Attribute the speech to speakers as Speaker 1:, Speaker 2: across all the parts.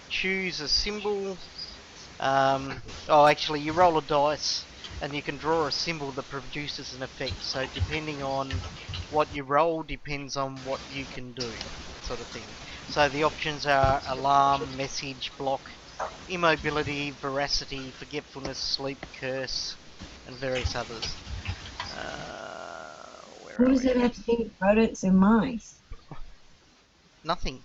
Speaker 1: choose a symbol. Oh, actually, you roll a dice, and you can draw a symbol that produces an effect. So depending on what you roll, depends on what you can do, sort of thing. So the options are alarm, message, block, immobility, veracity, forgetfulness, sleep, curse, and various others. Where
Speaker 2: What
Speaker 1: are
Speaker 2: does
Speaker 1: we?
Speaker 2: it have to do with rodents and mice?
Speaker 1: Nothing.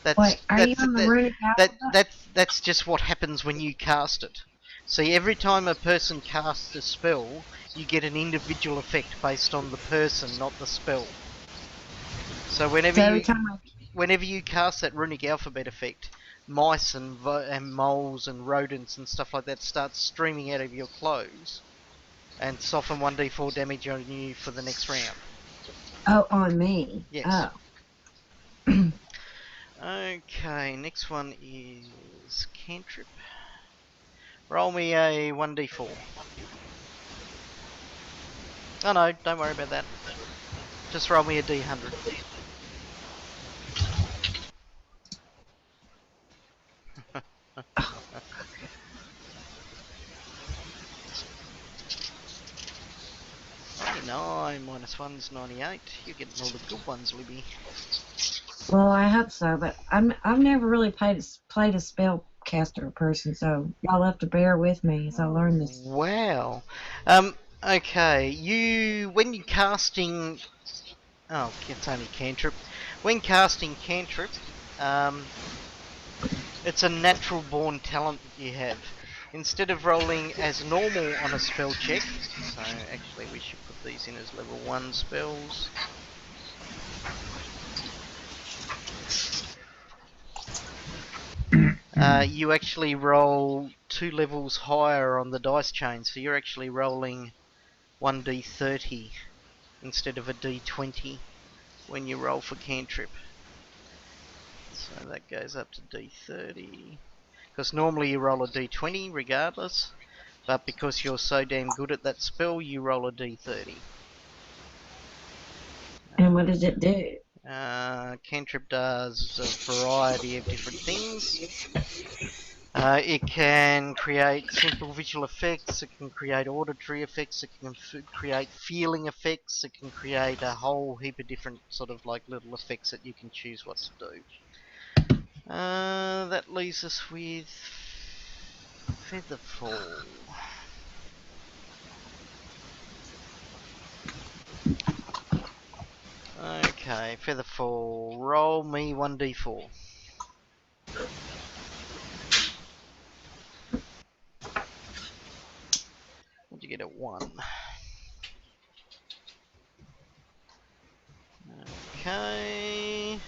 Speaker 1: That's
Speaker 2: Wait, are you on the runic alphabet?
Speaker 1: that's just what happens when you cast it. See, every time a person casts a spell, you get an individual effect based on the person, not the spell. So
Speaker 2: So every time
Speaker 1: whenever you cast that runic alphabet effect, mice and moles and rodents and stuff like that start streaming out of your clothes and soften 1d4 damage on you for the next round.
Speaker 2: Oh, on me.
Speaker 1: Yes.
Speaker 2: Oh.
Speaker 1: Okay, next one is cantrip. Roll me a 1d4. Oh no, don't worry about that. Just roll me a d100.
Speaker 2: Oh.
Speaker 1: 99 minus 1 is 98. You're getting all the good ones, Libby.
Speaker 2: Well, I hope so, but I've never really played a spellcaster person, so y'all have to bear with me as I learn this.
Speaker 1: Wow. Okay, when you're casting... Oh, it's only cantrip. When casting cantrip, it's a natural born talent that you have. Instead of rolling as normal on a spell check, so actually we should put these in as level 1 spells. You actually roll 2 levels higher on the dice chain, so you're actually rolling 1d30 instead of a d20 when you roll for cantrip. So that goes up to d30. Because normally you roll a d20 regardless, but because you're so damn good at that spell, you roll a d30.
Speaker 2: And what does it do?
Speaker 1: Cantrip does a variety of different things. It can create simple visual effects, it can create auditory effects, it can create feeling effects, it can create a whole heap of different sort of like little effects that you can choose what to do. That leaves us with Featherfall. Okay, Featherfall. Roll me 1d4. What'd you get at 1? Okay.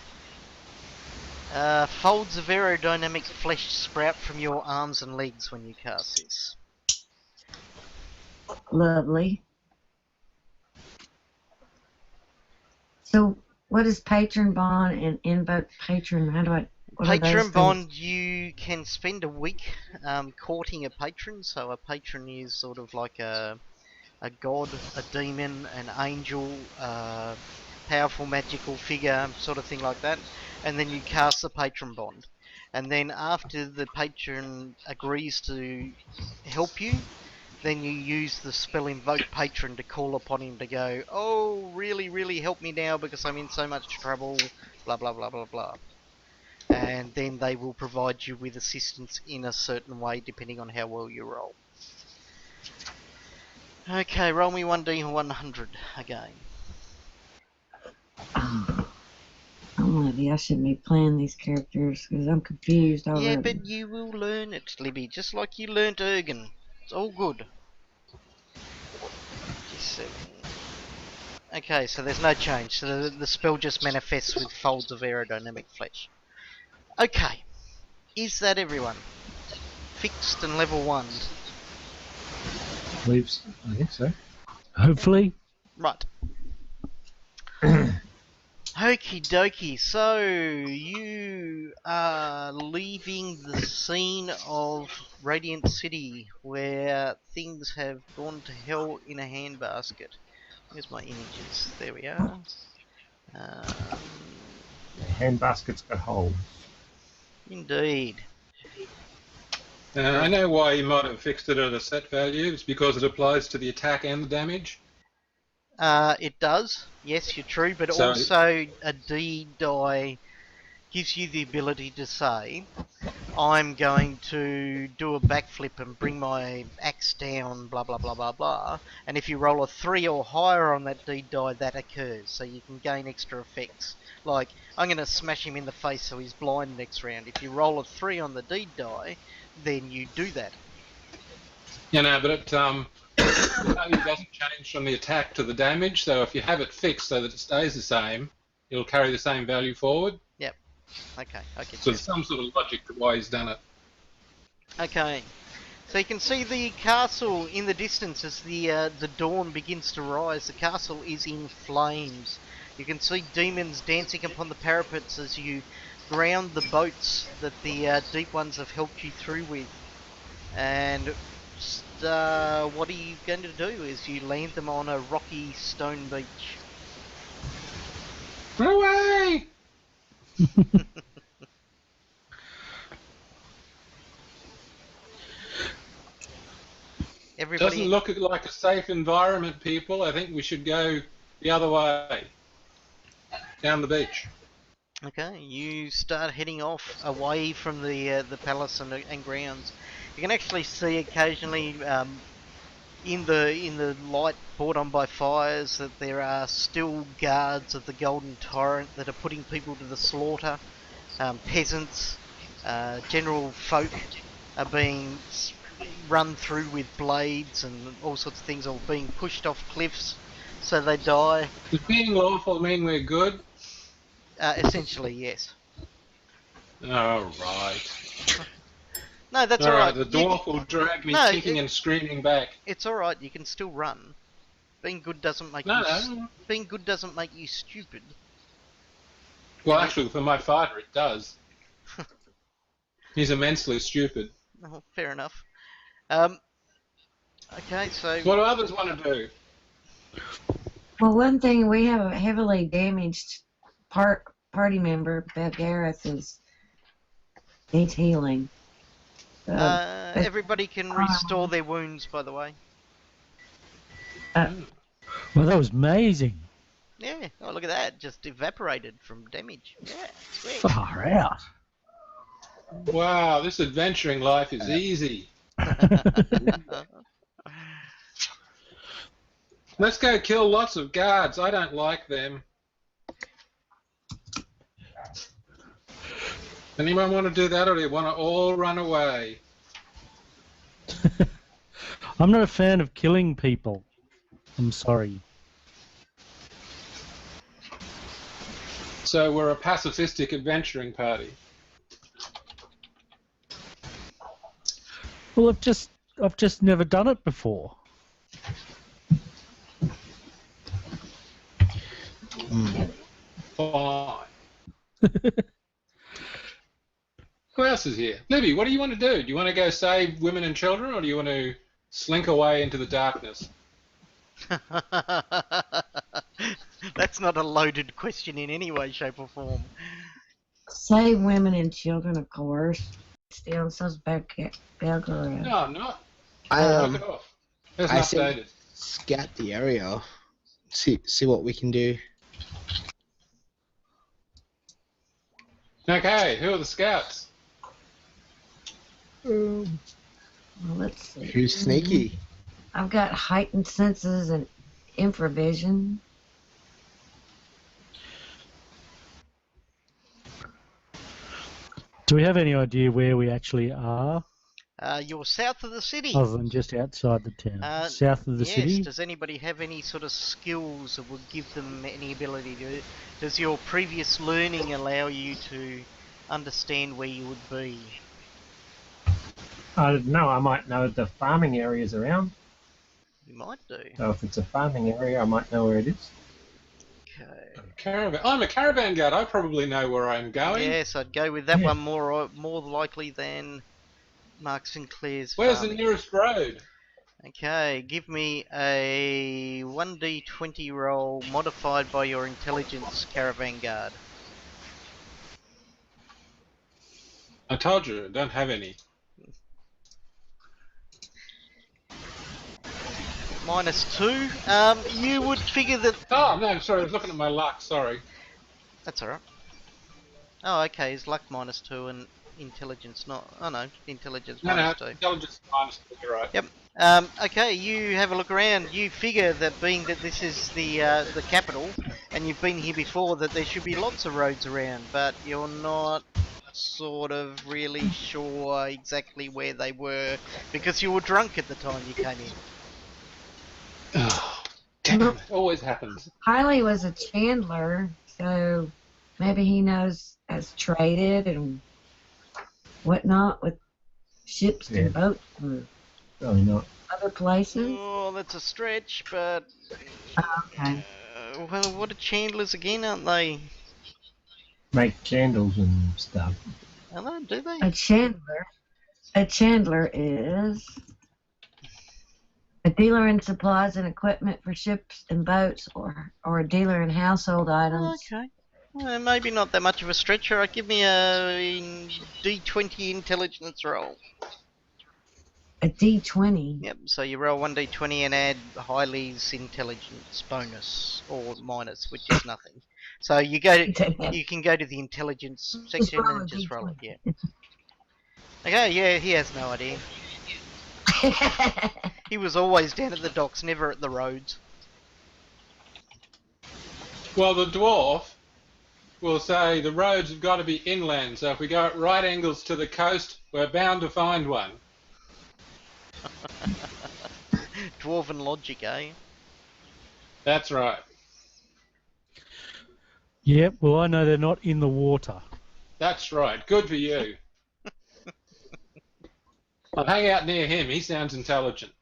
Speaker 1: Folds of aerodynamic flesh sprout from your arms and legs when you cast this.
Speaker 2: Lovely. So, what is patron bond and invoke patron? What are those
Speaker 1: Patron
Speaker 2: things?
Speaker 1: bond, you can spend a week courting a patron. So a patron is sort of like a god, a demon, an angel, powerful magical figure, sort of thing like that. And then you cast the patron bond. And then after the patron agrees to help you, then you use the spell Invoke Patron to call upon him to go, oh, really, really help me now because I'm in so much trouble, blah, blah, blah, blah, blah. And then they will provide you with assistance in a certain way depending on how well you roll. Okay, roll me 1d100 again.
Speaker 2: Oh, I'm Libby. I shouldn't be playing these characters because I'm confused
Speaker 1: Yeah,
Speaker 2: already.
Speaker 1: but you will learn it, Libby, just like you learnt Ergen. It's all good. 57. Okay, so there's no change. So the spell just manifests with folds of aerodynamic flesh. Okay, is that everyone? Fixed and level 1.
Speaker 3: I think so. Hopefully.
Speaker 1: Right. Okie dokie, so you are leaving the scene of Radiant City where things have gone to hell in a handbasket. Where's my images? There we are.
Speaker 4: Hand baskets got holes.
Speaker 1: Indeed.
Speaker 5: I know why you might have fixed it at a set value. It's because it applies to the attack and the damage.
Speaker 1: It does. Yes, you're true, but
Speaker 5: So-
Speaker 1: also a D die gives you the ability to say, I'm going to do a backflip and bring my axe down, blah blah blah blah blah. And if you roll a 3 or higher on that D die, that occurs, so you can gain extra effects. Like, I'm going to smash him in the face so he's blind next round. If you roll a 3 on the D die, then you do that.
Speaker 5: You know, but it the value doesn't change from the attack to the damage. So if you have it fixed so that it stays the same, it'll carry the same value forward.
Speaker 1: Okay, I get
Speaker 5: So
Speaker 1: you.
Speaker 5: there's some sort of logic to why he's done it.
Speaker 1: Okay, so you can see the castle in the distance as the dawn begins to rise. The castle is in flames. You can see demons dancing upon the parapets as you ground the boats that the deep ones have helped you through with. And what are you going to do is you land them on a rocky stone beach.
Speaker 5: Run away!
Speaker 1: Everybody,
Speaker 5: Doesn't look like a safe environment, people. I think we should go the other way. Down the beach.
Speaker 1: okay, you start heading off away from the palace and grounds. You can actually see occasionally in the light brought on by fires that there are still guards of the Golden Torrent that are putting people to the slaughter. Peasants, general folk are being run through with blades and all sorts of things, or being pushed off cliffs so they die.
Speaker 5: Does being lawful mean we're good?
Speaker 1: Essentially, yes.
Speaker 5: All right.
Speaker 1: No, that's
Speaker 5: All
Speaker 1: alright.
Speaker 5: right. The dwarf will drag me
Speaker 1: No,
Speaker 5: kicking and screaming back.
Speaker 1: It's alright, you can still run. Being good doesn't make
Speaker 5: No,
Speaker 1: you
Speaker 5: no.
Speaker 1: being good doesn't make you stupid.
Speaker 5: Well, actually, for my father, it does. He's immensely stupid.
Speaker 1: Oh, fair enough. Okay, so
Speaker 5: What do others want to do?
Speaker 2: Well, one thing, we have a heavily damaged party member, Gareth, needs healing. So,
Speaker 1: everybody can restore their wounds, by the way.
Speaker 3: Well, that was amazing.
Speaker 1: Yeah, oh look at that, just evaporated from damage. Yeah, sweet.
Speaker 3: Far out.
Speaker 5: Wow, this adventuring life is easy. Let's go kill lots of guards. I don't like them. Anyone want to do that, or do you want to all run away?
Speaker 3: I'm not a fan of killing people. I'm sorry.
Speaker 5: So we're a pacifistic adventuring party.
Speaker 3: Well, I've just never done it before.
Speaker 5: Fine. Who else is here? Libby, what do you want to do? Do you want to go save women and children, or do you want to slink away into the darkness?
Speaker 1: That's not a loaded question in any way, shape, or form.
Speaker 2: save women and children, of course. Still, so's Belgorod.
Speaker 5: No, I'm not.
Speaker 6: I
Speaker 5: Knock it off. That's
Speaker 6: I
Speaker 5: not
Speaker 6: say
Speaker 5: updated.
Speaker 6: scout the area. See what we can do.
Speaker 5: Okay, who are the scouts?
Speaker 2: Well, let's see.
Speaker 6: Who's sneaky?
Speaker 2: I've got heightened senses and infravision.
Speaker 3: Do we have any idea where we actually are,
Speaker 1: You're south of the city.
Speaker 3: other than just outside the town? South of the
Speaker 1: yes,
Speaker 3: city?
Speaker 1: does anybody have any sort of skills that would give them any ability to... Does your previous learning allow you to understand where you would be?
Speaker 4: I don't know. I might know the farming areas around.
Speaker 1: You might do.
Speaker 4: So if it's a farming area, I might know where it is.
Speaker 1: Okay.
Speaker 5: Caravan. I'm a caravan guard. I probably know where I'm going.
Speaker 1: Yes, I'd go with that
Speaker 4: Yeah.
Speaker 1: one more likely than Mark Sinclair's
Speaker 5: Where's the
Speaker 1: farming.
Speaker 5: nearest road?
Speaker 1: Okay, give me a 1d20 roll modified by your intelligence, caravan guard.
Speaker 5: I told you, I don't have any.
Speaker 1: -2. You would figure that...
Speaker 5: Oh, no, sorry, I was looking at my luck, sorry.
Speaker 1: That's alright. Oh, okay, is luck -2 and intelligence not... Oh no, intelligence
Speaker 5: No,
Speaker 1: -2.
Speaker 5: intelligence -2, you're right.
Speaker 1: Yep. Okay, you have a look around. You figure that being that this is the capital, and you've been here before, that there should be lots of roads around, but you're not sort of really sure exactly where they were, because you were drunk at the time you came in.
Speaker 5: Oh, damn it, always happens.
Speaker 2: Hiley was a chandler, so maybe he has traded and whatnot with ships and boats from
Speaker 4: Probably not.
Speaker 2: other places.
Speaker 1: Oh, that's a stretch, but...
Speaker 2: Okay.
Speaker 1: Well, what are chandlers again, aren't they?
Speaker 4: Make candles and stuff.
Speaker 1: Are they? Do they?
Speaker 2: A chandler is a dealer in supplies and equipment for ships and boats, or a dealer in household items.
Speaker 1: Okay. Well, maybe not that much of a stretch. Alright, give me a D20 intelligence roll.
Speaker 2: A D20.
Speaker 1: Yep, so you roll 1d20 and add Hiley's intelligence bonus, or minus, which is nothing. So you you can go to the intelligence section
Speaker 2: roll a
Speaker 1: and just roll it,
Speaker 2: D20.
Speaker 1: yeah. Okay, yeah, he has no idea. He was always down at the docks, never at the roads.
Speaker 5: Well, the dwarf will say the roads have got to be inland, so if we go at right angles to the coast, we're bound to find one.
Speaker 1: Dwarven logic, eh?
Speaker 5: That's right.
Speaker 3: Yep, well, I know they're not in the water.
Speaker 5: That's right. Good for you. I'll hang out near him. He sounds intelligent.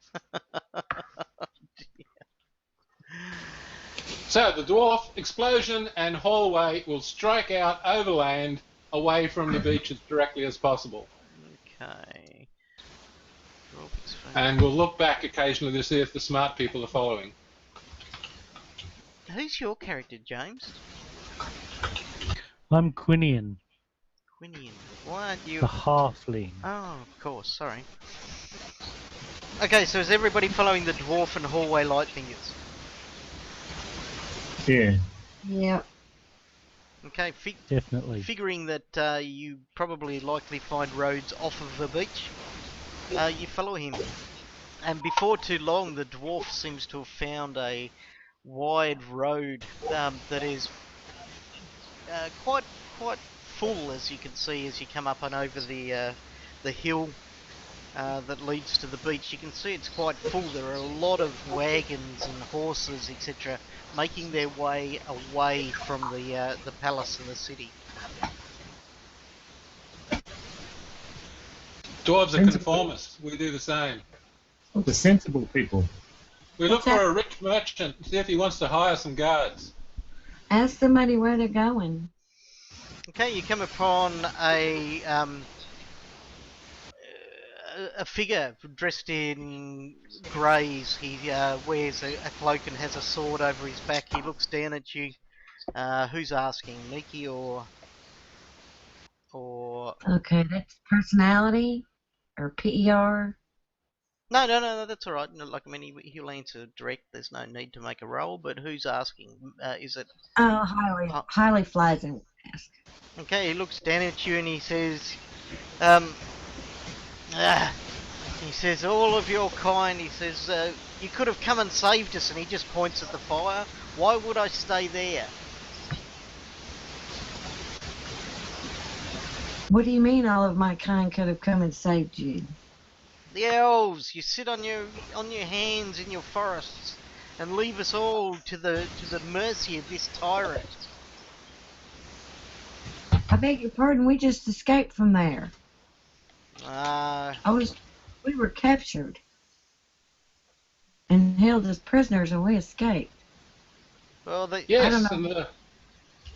Speaker 5: So the dwarf, explosion, and hallway will strike out overland away from the beach as directly as possible.
Speaker 1: Okay.
Speaker 5: And we'll look back occasionally to see if the smart people are following.
Speaker 1: Who's your character, James?
Speaker 3: I'm Quinian,
Speaker 1: Quinian. Why aren't you...
Speaker 3: the halfling.
Speaker 1: Oh, of course, sorry. Okay, so is everybody following the dwarf and hallway light fingers?
Speaker 4: Yeah.
Speaker 2: Yep.
Speaker 1: Okay,
Speaker 3: Definitely.
Speaker 1: figuring that you probably likely find roads off of the beach, you follow him. And before too long, the dwarf seems to have found a wide road that is quite full, as you can see as you come up and over the hill that leads to the beach. You can see it's quite full. There are a lot of wagons and horses, etc., making their way away from the palace and the city.
Speaker 5: Dwarves are conformists. We do the same.
Speaker 4: The sensible people.
Speaker 5: We look
Speaker 2: What's
Speaker 5: for a rich merchant, see if he wants to hire some guards.
Speaker 2: Ask somebody where they're going.
Speaker 1: Okay, you come upon a figure dressed in greys. He wears a cloak and has a sword over his back. He looks down at you. Who's asking, Miki or?
Speaker 2: Okay, that's personality or PER.
Speaker 1: No, that's all right. No, like, I mean, he'll answer direct. There's no need to make a roll. But who's asking? Is it?
Speaker 2: Oh, highly flies and ask.
Speaker 1: Okay, he looks down at you and he says, he says, all of your kind, he says, you could have come and saved us, and he just points at the fire. Why would I stay there?
Speaker 2: What do you mean all of my kind could have come and saved you?
Speaker 1: The elves, you sit on your hands in your forests and leave us all to the mercy of this tyrant.
Speaker 2: I beg your pardon, we just escaped from there. We were captured and held as prisoners, and we escaped.
Speaker 1: Well,
Speaker 5: Yes, and the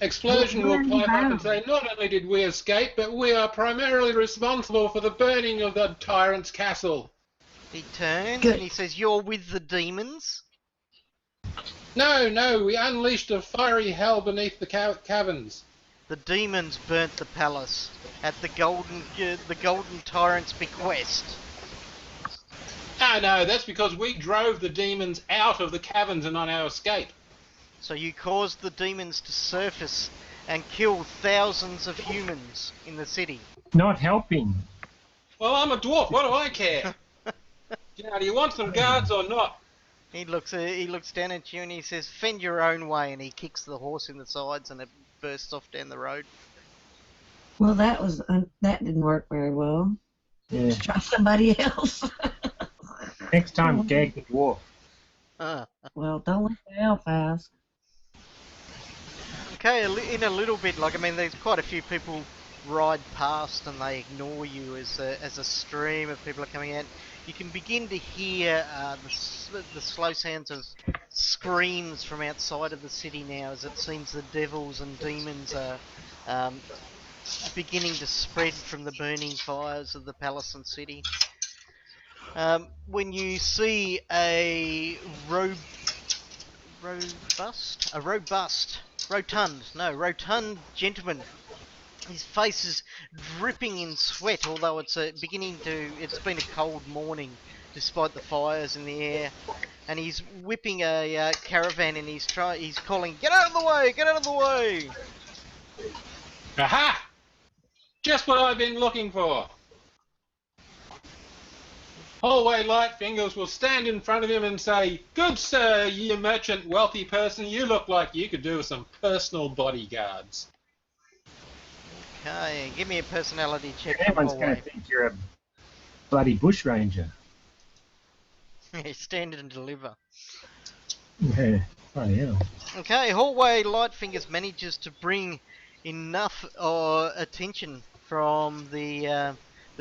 Speaker 5: explosion will pipe up and say, not only did we escape, but we are primarily responsible for the burning of the tyrant's castle.
Speaker 1: He turns
Speaker 2: Good.
Speaker 1: and he says, you're with the demons?
Speaker 5: No, we unleashed a fiery hell beneath the caverns.
Speaker 1: The demons burnt the palace. at the golden tyrant's bequest.
Speaker 5: No, that's because we drove the demons out of the caverns and on our escape.
Speaker 1: So you caused the demons to surface and kill thousands of humans in the city.
Speaker 4: Not helping.
Speaker 5: Well, I'm a dwarf. What do I care? Do you want some guards or not?
Speaker 1: He looks down at you and he says, "Fend your own way," and he kicks the horse in the sides and it bursts off down the road.
Speaker 2: Well, that didn't work very well.
Speaker 4: Yeah.
Speaker 2: Let's try somebody else.
Speaker 4: Next time, gag the dwarf.
Speaker 2: Well, don't let the elf ask.
Speaker 1: Okay, in a little bit, like, I mean, there's quite a few people ride past and they ignore you as a stream of people are coming out. You can begin to hear the slow sounds of screams from outside of the city now, as it seems the devils and demons are beginning to spread from the burning fires of the palace and city. When you see a rotund gentleman. His face is dripping in sweat, although it's been a cold morning, despite the fires in the air. And he's whipping a caravan, and he's calling, "Get out of the way! Get out of the way!"
Speaker 5: Aha! Just what I've been looking for. Hallway Lightfingers will stand in front of him and say, "Good sir, you merchant wealthy person, you look like you could do with some personal bodyguards."
Speaker 1: Okay, give me a personality check.
Speaker 4: Everyone's going to think you're a bloody bushranger.
Speaker 1: Stand and deliver.
Speaker 4: Yeah. Oh, yeah.
Speaker 1: Okay, Hallway Lightfingers manages to bring enough attention from the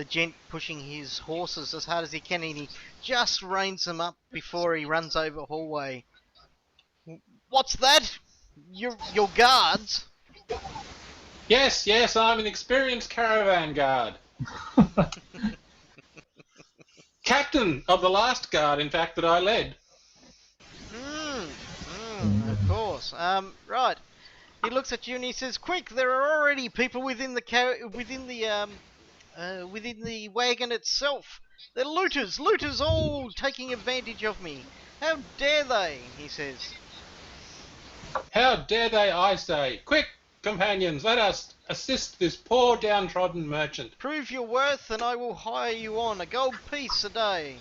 Speaker 1: gent pushing his horses as hard as he can, and he just reins them up before he runs over Hallway. "What's that? Your guards?"
Speaker 5: Yes, I'm an experienced caravan guard. Captain of the last guard, in fact, that I led.
Speaker 1: Of course. Right. He looks at you and he says, "Quick! There are already people within the wagon itself. They're looters all taking advantage of me. How dare they?" he says.
Speaker 5: How dare they, I say. Quick, companions, let us assist this poor downtrodden merchant.
Speaker 1: "Prove your worth and I will hire you on a gold piece a day."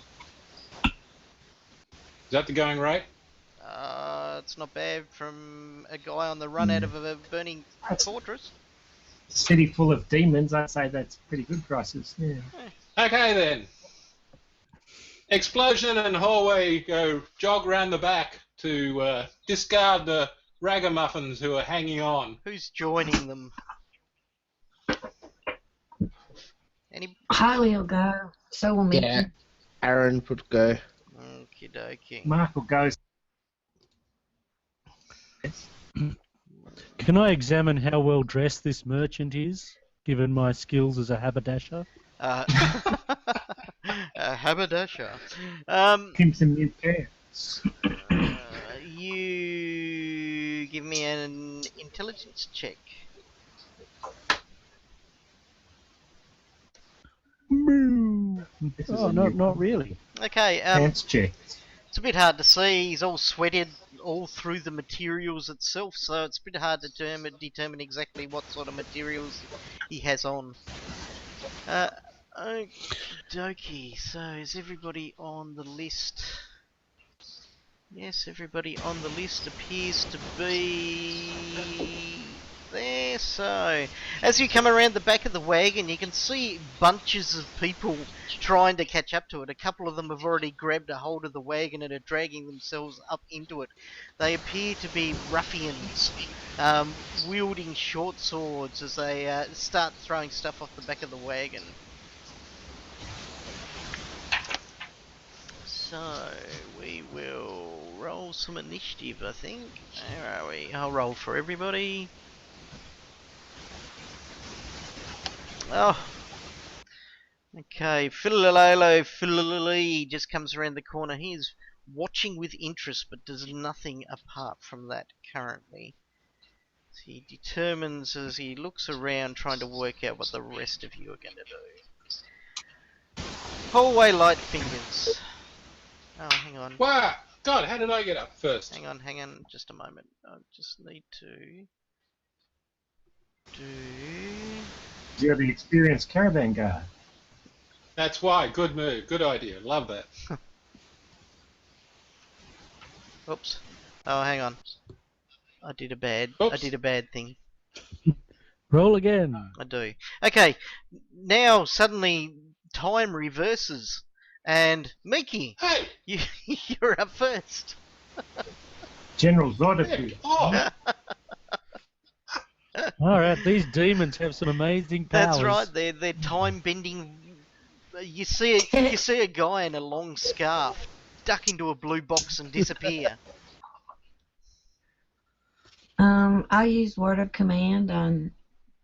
Speaker 5: Is that the going rate?
Speaker 1: It's not bad from a guy on the run out of a burning fortress.
Speaker 4: City full of demons, I'd say that's pretty good prices. Yeah.
Speaker 5: Okay then. Explosion and Hallway go jog round the back to discard the ragamuffins who are hanging on.
Speaker 1: Who's joining them?
Speaker 2: Harley will go. So will Mickey.
Speaker 6: Yeah, Aaron would go.
Speaker 1: Okie dokie.
Speaker 4: Mark will go.
Speaker 3: Can I examine how well dressed this merchant is, given my skills as a haberdasher?
Speaker 1: A haberdasher.
Speaker 4: Him some new pants.
Speaker 1: You give me an intelligence check.
Speaker 4: This is
Speaker 3: Oh,
Speaker 4: a
Speaker 3: no,
Speaker 4: new
Speaker 3: not really.
Speaker 1: Okay.
Speaker 4: pants check.
Speaker 1: It's a bit hard to see. He's all sweated all through the materials itself, so it's a bit hard to determine exactly what sort of materials he has on. Okie dokie. So is everybody on the list? Yes, everybody on the list appears to be there. So, as you come around the back of the wagon, you can see bunches of people trying to catch up to it. A couple of them have already grabbed a hold of the wagon and are dragging themselves up into it. They appear to be ruffians, wielding short swords as they start throwing stuff off the back of the wagon. So, we will roll some initiative, I think. Where are we? I'll roll for everybody. Oh. Okay, Philalalo just comes around the corner. He is watching with interest, but does nothing apart from that currently. He determines as he looks around trying to work out what the rest of you are going to do. Hallway light fingers. Oh, hang on.
Speaker 5: Wow! God, how did I get up first?
Speaker 1: Hang on, just a moment. I just need to do...
Speaker 4: You're the experienced caravan guy.
Speaker 5: That's why. Good move. Good idea. Love that.
Speaker 1: Oops. Oh, hang on. I did a bad thing.
Speaker 3: Roll again.
Speaker 1: I do. Okay, now suddenly time reverses, and Miki,
Speaker 5: Hey!
Speaker 1: you're up first.
Speaker 4: General Zod
Speaker 5: Heck
Speaker 4: appeared.
Speaker 5: off!
Speaker 3: Alright, these demons have some amazing powers.
Speaker 1: That's right. They're time bending. You see a guy in a long scarf duck into a blue box and disappear.
Speaker 2: I'll use word of command on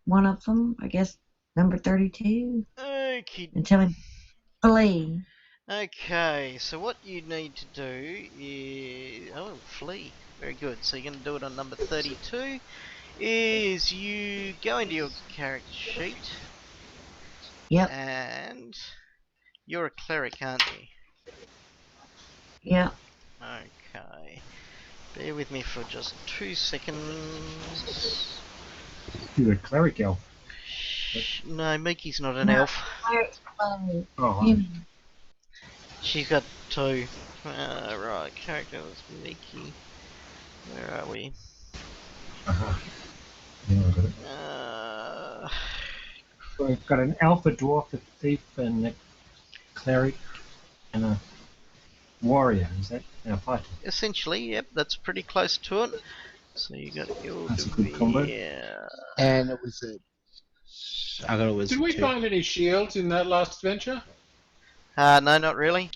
Speaker 2: one of them, I guess number 32,
Speaker 1: Okay.
Speaker 2: and tell him flee.
Speaker 1: Okay. So what you need to do is flee. Very good. So you're going to do it on number 32. Is you go into your character sheet.
Speaker 2: Yep.
Speaker 1: And you're a cleric, aren't you?
Speaker 2: Yep.
Speaker 1: Okay. Bear with me for just 2 seconds.
Speaker 4: You're a cleric elf.
Speaker 1: No, Miki's not an elf.
Speaker 4: Oh,
Speaker 2: Human.
Speaker 1: She's got 2. Right, character was Miki. Where are we?
Speaker 4: uh-huh. Yeah, I got it. So I've got an alpha dwarf, a thief, and a cleric, and a warrior. Is that our fighter?
Speaker 1: Essentially, yep, that's pretty close to it. So you got your
Speaker 4: That's a good combo.
Speaker 6: And it was I got a wizard
Speaker 5: Did we
Speaker 6: too.
Speaker 5: find any shields in that last adventure?
Speaker 1: No, not really.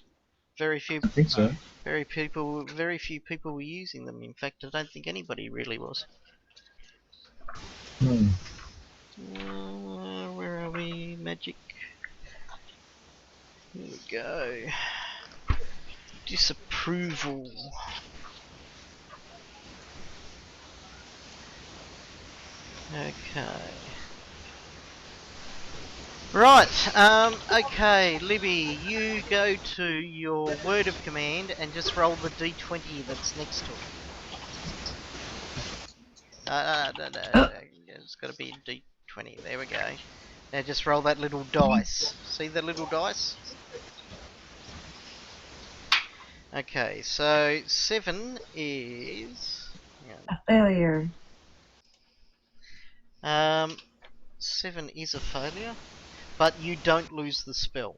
Speaker 1: Very few.
Speaker 4: I think so.
Speaker 1: Very few people were using them. In fact, I don't think anybody really was. Where are we? Magic. Here we go. Disapproval. Okay. Right, okay, Libby, you go to your word of command and just roll the d20 that's next to it. No, it's got to be d20, there we go. Now just roll that little dice. See the little dice? Okay, so 7 is...
Speaker 2: A failure.
Speaker 1: 7 is a failure, but you don't lose the spell.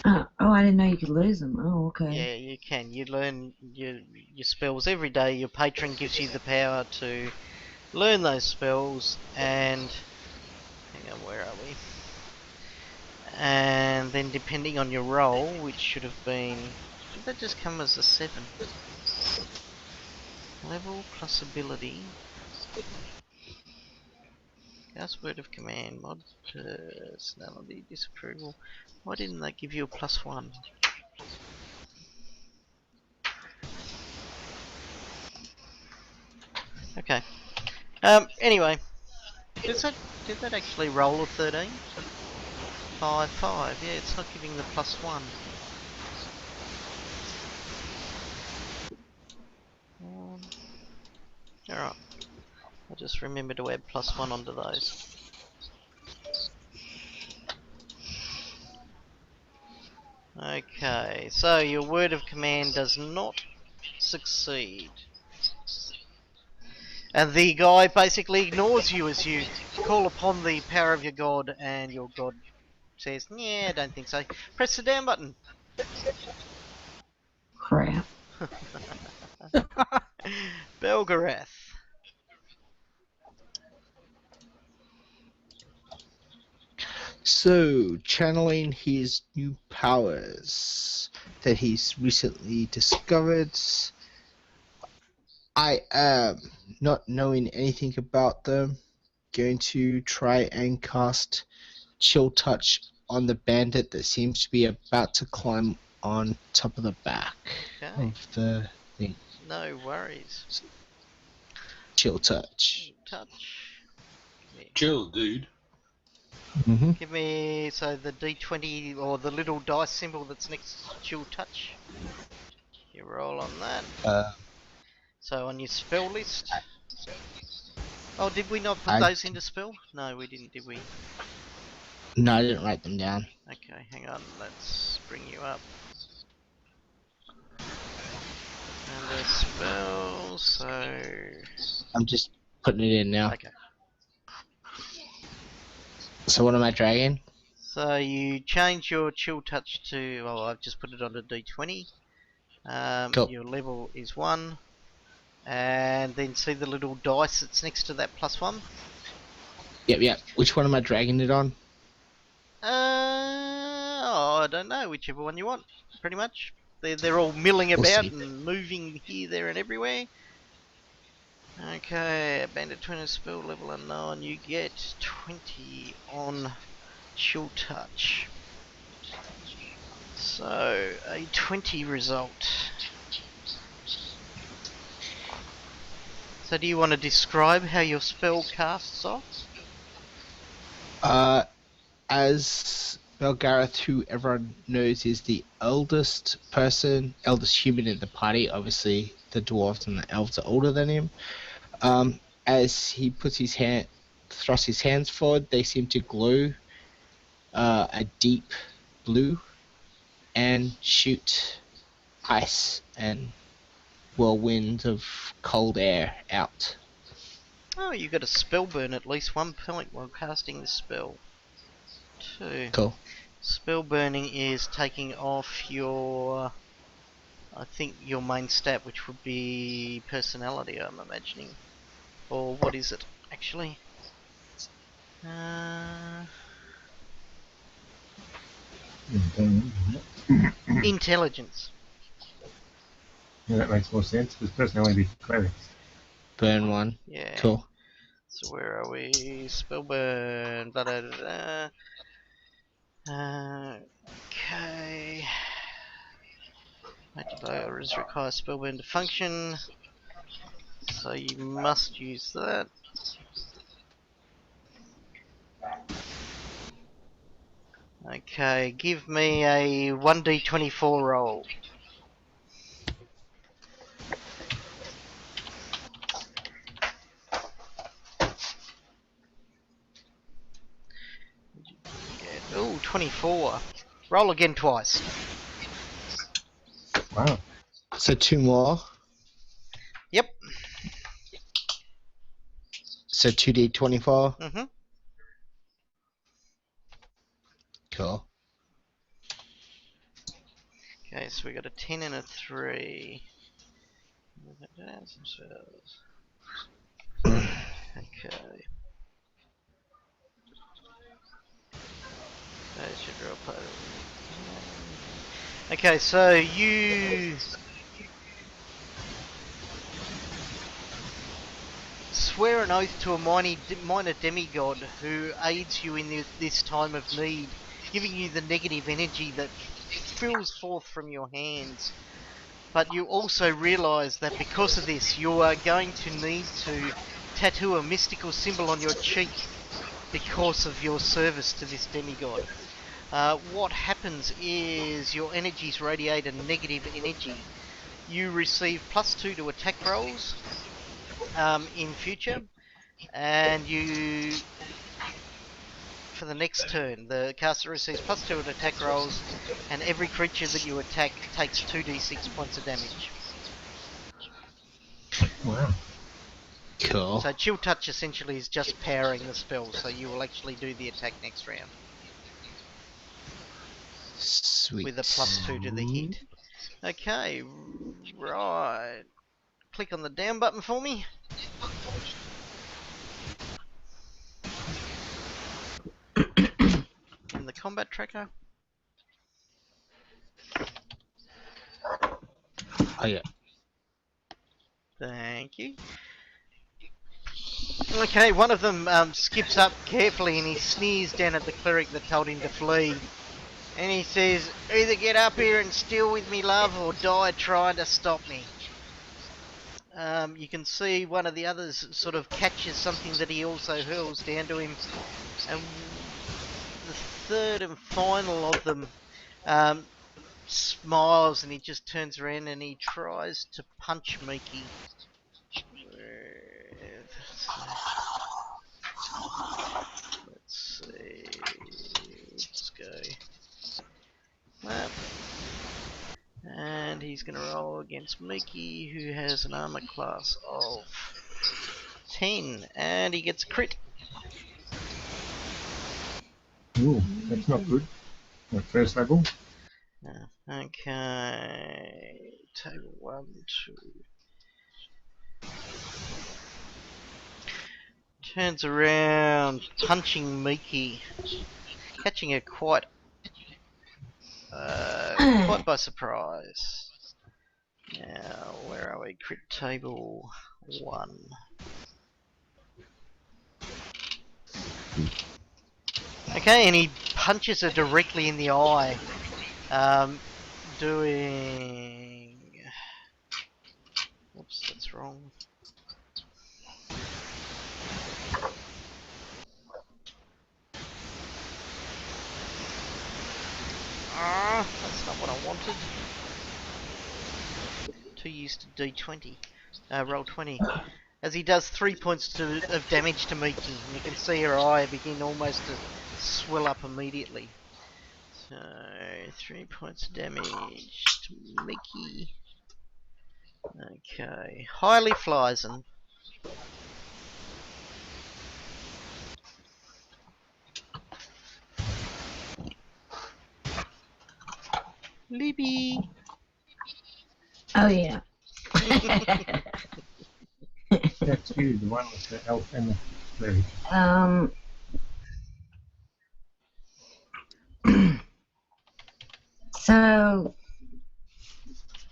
Speaker 2: Oh, I didn't know you could lose them. Oh, okay.
Speaker 1: Yeah, you can. You learn your spells every day. Your patron gives you the power to learn those spells, and hang on, where are we? And then depending on your roll, which should have been, did that just come as a 7? Level plus ability. Cast word of command, mod personality, disapproval. Why didn't they give you a +1? Okay. Anyway, did that actually roll a 13? 5. Yeah, it's not giving the +1. Alright. I'll just remember to add +1 onto those. Okay, so your word of command does not succeed. And the guy basically ignores you as you call upon the power of your god, and your god says, "Yeah, I don't think so." Press the down button.
Speaker 2: Crap.
Speaker 1: Belgarath.
Speaker 6: So, channeling his new powers that he's recently discovered. I am, not knowing anything about them, going to try and cast Chill Touch on the bandit that seems to be about to climb on top of the back
Speaker 1: Okay.
Speaker 6: of the thing.
Speaker 1: No worries.
Speaker 6: Chill touch.
Speaker 1: Touch.
Speaker 5: Chill, dude.
Speaker 6: Mm-hmm.
Speaker 1: Give me, so the D20 or the little dice symbol that's next to chill touch. You roll on that. So on your spell list. Oh, did we not put those into spell? No, we didn't, did we?
Speaker 6: No, I didn't write them down.
Speaker 1: Okay, hang on, let's bring you up. And the spell, so...
Speaker 6: I'm just putting it in now.
Speaker 1: Okay.
Speaker 6: So what am I dragging?
Speaker 1: So you change your chill touch to, well, I've just put it on a D20.
Speaker 6: Cool.
Speaker 1: Your level is 1. And then see the little dice that's next to that +1?
Speaker 6: Yep. Which one am I dragging it on?
Speaker 1: I don't know, whichever one you want, pretty much. They're all milling about and moving here, there and everywhere. Okay, bandit twin spell level unknown, you get 20 on chill touch. So, a 20 result. So do you want to describe how your spell casts off?
Speaker 6: As Belgareth, who everyone knows is the eldest human in the party, obviously the dwarves and the elves are older than him. As he thrusts his hands forward, they seem to glow a deep blue and shoot ice and whirlwind of cold air out.
Speaker 1: Oh, you got a spell burn at least 1 point while casting the spell. 2.
Speaker 6: Cool.
Speaker 1: Spell burning is taking off your, I think your main stat, which would be personality, I'm imagining. Or what is it, actually? Intelligence.
Speaker 4: Yeah, that makes more sense, because personality be clerics.
Speaker 6: Burn 1.
Speaker 1: Yeah.
Speaker 6: Cool.
Speaker 1: So where are we? Spell burn. Blah, blah, blah, blah. Okay. Multipliers require spell burn to function. So you must use that. Okay, give me a 1d24 roll. Oh, 24. Roll again twice.
Speaker 4: Wow.
Speaker 6: So 2 more.
Speaker 1: Yep.
Speaker 6: So 2d24.
Speaker 1: Mm-hmm.
Speaker 6: Cool.
Speaker 1: Okay, so we got a 10 and a 3. Okay. Okay, so you swear an oath to a minor demigod who aids you in this time of need, giving you the negative energy that spills forth from your hands. But you also realise that because of this, you are going to need to tattoo a mystical symbol on your cheek because of your service to this demigod. What happens is your energies radiate a negative energy. You receive +2 to attack rolls in future, and you, for the next turn, the caster receives +2 to attack rolls, and every creature that you attack takes 2d6 points of damage.
Speaker 4: Wow.
Speaker 6: Cool.
Speaker 1: So chill touch essentially is just powering the spell, so you will actually do the attack next round.
Speaker 6: Sweet.
Speaker 1: With a +2 to the hit. Okay, right. Click on the down button for me. And the combat tracker.
Speaker 6: Oh yeah.
Speaker 1: Thank you. Okay, one of them skips up carefully and he sneers down at the cleric that told him to flee. And he says, either get up here and steal with me, love, or die trying to stop me. you can see one of the others sort of catches something that he also hurls down to him, and the third and final of them smiles, and he just turns around and he tries to punch Miki. Let's see. Let's go. And he's going to roll against Miki, who has an armor class of 10, and he gets a crit.
Speaker 4: Ooh, that's not good. At first level.
Speaker 1: Okay, table 1, 2. Turns around, punching Miki, catching her quite by surprise. Now, where are we? Crit table 1. Okay, and he punches her directly in the eye, doing... Oops, that's wrong. That's not what I wanted. Too used to D20. Roll 20. As he does 3 points of damage to Miki, and you can see her eye begin almost to swell up immediately. So, 3 points of damage to Miki. Okay, highly Flyzen. Libby.
Speaker 2: Oh yeah.
Speaker 4: That's you, the one with the elf and the cleric.
Speaker 2: So